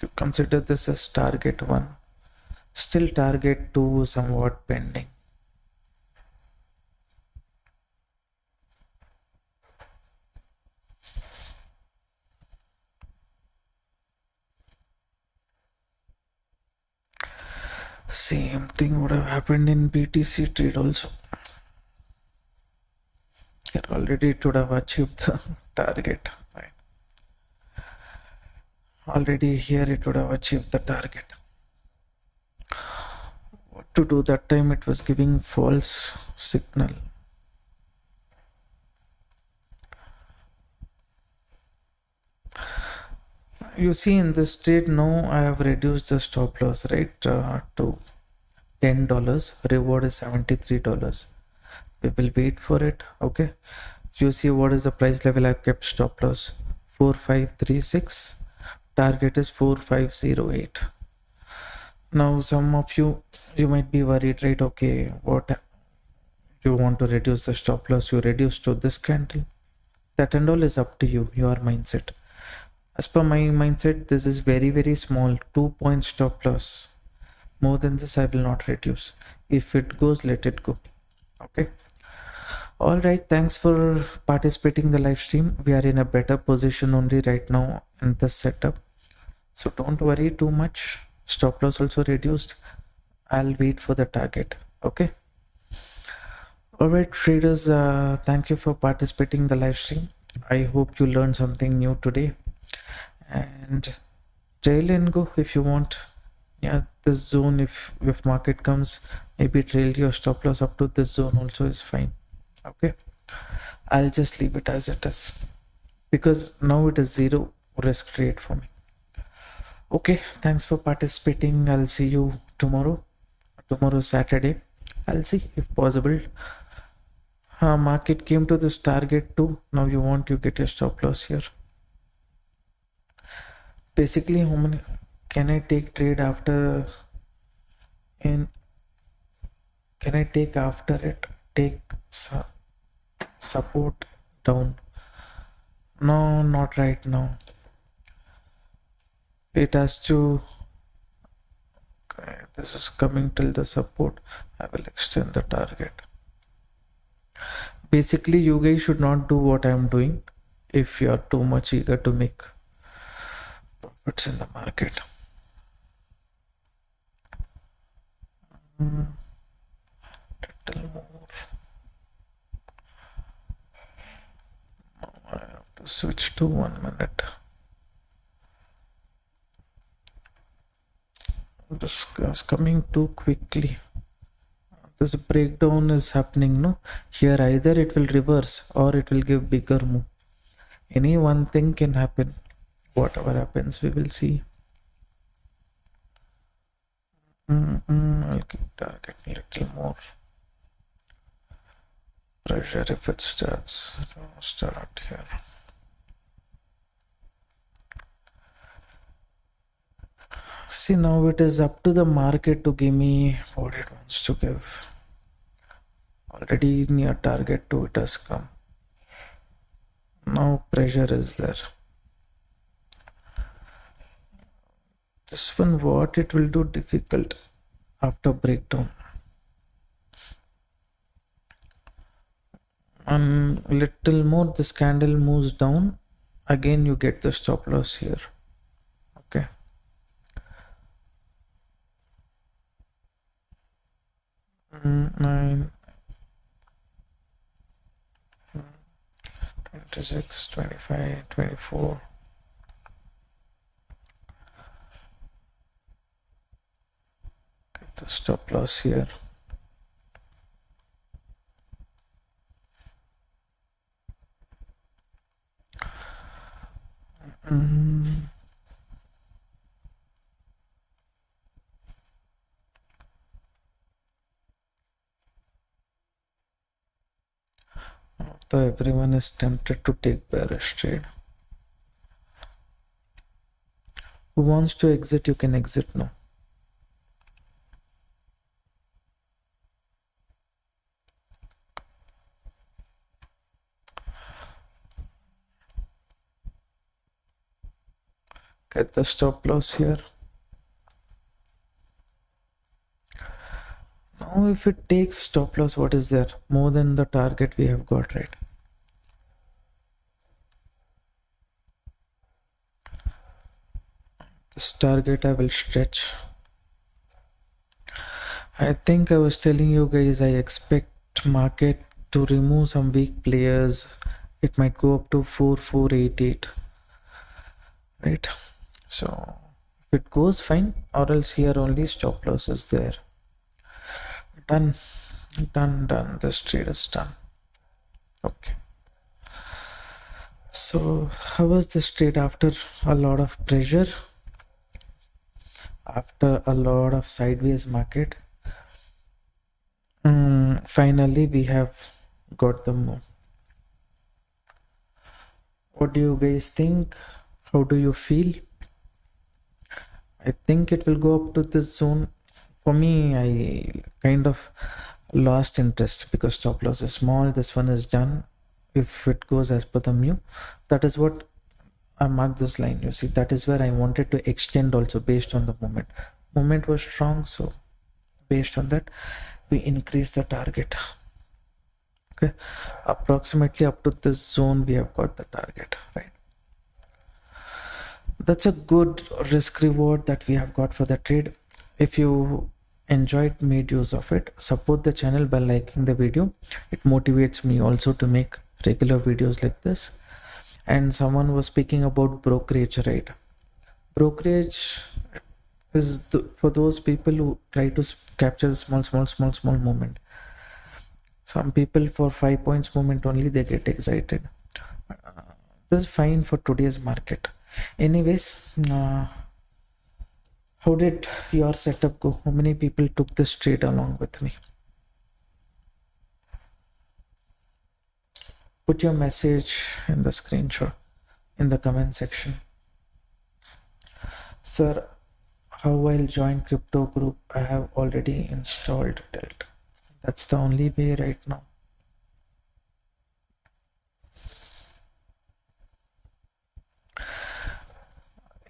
You consider this as target 1. Still target 2 somewhat pending. Same thing would have happened in BTC trade also. Here already it would have achieved the target. Right? Already here it would have achieved the target. What to do that time? It was giving false signal. You see in this trade now I have reduced the stop loss, right, to $10. Reward is $73. We will wait for it. Okay, you see what is the price level I've kept stop loss? 4536. Target is 4508. Now some of you might be worried, right? Okay, what you want to reduce the stop loss, you reduce to this candle. That and all is up to you, your mindset. As per my mindset, this is very small, 2-point stop loss. More than this I will not reduce. If it goes, let it go. Okay. All right, thanks for participating in the live stream. We are in a better position only right now in this setup, so don't worry too much. Stop loss also reduced. I'll wait for the target. Okay. All right, traders, thank you for participating in the live stream. I hope you learned something new today, and trail and go if you want. Yeah, this zone, if market comes, maybe trail your stop loss up to this zone also is fine. Okay, I'll just leave it as it is because now it is zero risk trade for me. Okay, thanks for participating. I'll see you tomorrow. Tomorrow Saturday. I'll see if possible. Market came to this target too. Now you get your stop loss here. Basically, how many can I take trade after? Can I take after it? Take support down? No, not right now. It has to. Okay, this is coming till the support. I will extend the target. Basically, you guys should not do what I am doing if you are too much eager to make profits in the market. Little more. Now I have to switch to 1 minute. This is coming too quickly. This breakdown is happening, no? Here either it will reverse or it will give bigger move. Any one thing can happen. Whatever happens, we will see. I'll keep target a little more pressure if it starts. Start here. See, now it is up to the market to give me what it wants to give. Already near target 2 it has come. Now pressure is there. This one, what it will do difficult after breakdown. And little more this candle moves down. Again you get the stop loss here. Okay. Nine, 26, 25, 24. Get the stop loss here. So everyone is tempted to take bearish trade. Who wants to exit, you can exit now. Get the stop loss here. Now if it takes stop loss, what is there? More than the target we have got, right? This target I will stretch. I think I was telling you guys I expect market to remove some weak players. It might go up to 4488, right? So if it goes, fine, or else here only stop loss is there. Done. This trade is done. Okay. So how was this trade after a lot of pressure? After a lot of sideways market, finally we have got the move. What do you guys think? How do you feel? I think it will go up to this zone. For me, I kind of lost interest because stop loss is small. This one is done. If it goes as per the mu, that is what I marked this line. You see, that is where I wanted to extend also based on the moment. Moment was strong, so based on that we increase the target. Okay, approximately up to this zone we have got the target, right? That's a good risk reward that we have got for the trade. If you enjoyed, made use of it, support the channel by liking the video. It motivates me also to make regular videos like this. And someone was speaking about brokerage, right? Brokerage is for those people who try to capture the small movement. Some people for 5 points movement only they get excited. This is fine for today's market. Anyways, how did your setup go? How many people took this trade along with me? Put your message in the screenshot in the comment section. Sir, how I'll join crypto group? I have already installed Delta. That's the only way right now.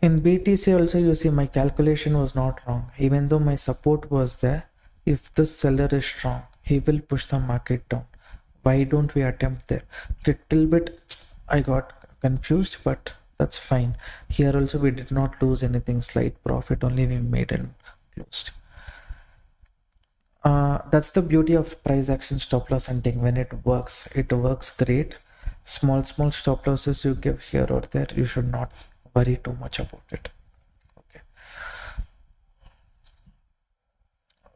In BTC also, you see my calculation was not wrong. Even though my support was there, if the seller is strong, he will push the market down. Why don't we attempt there? Little bit I got confused, but that's fine. Here also we did not lose anything, slight profit only we made and closed. That's the beauty of price action stop loss hunting. When it works great. Small stop losses you give here or there, you should not worry too much about it. Okay.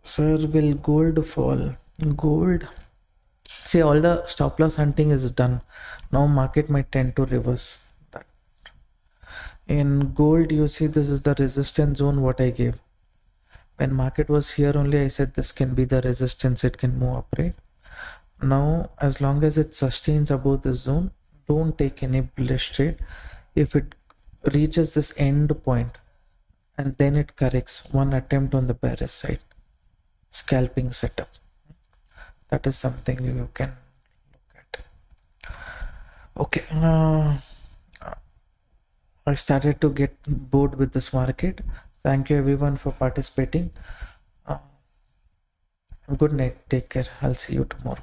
Sir, will gold fall? Gold, see, all the stop loss hunting is done. Now market might tend to reverse that. In gold, you see this is the resistance zone what I gave. When market was here only, I said this can be the resistance, it can move up, right? Now as long as it sustains above this zone, don't take any bullish trade. If it reaches this end point and then it corrects, one attempt on the bearish side, scalping setup. That is something you can look at. Okay, I started to get bored with this market. Thank you everyone for participating. Good night, take care. I'll see you tomorrow.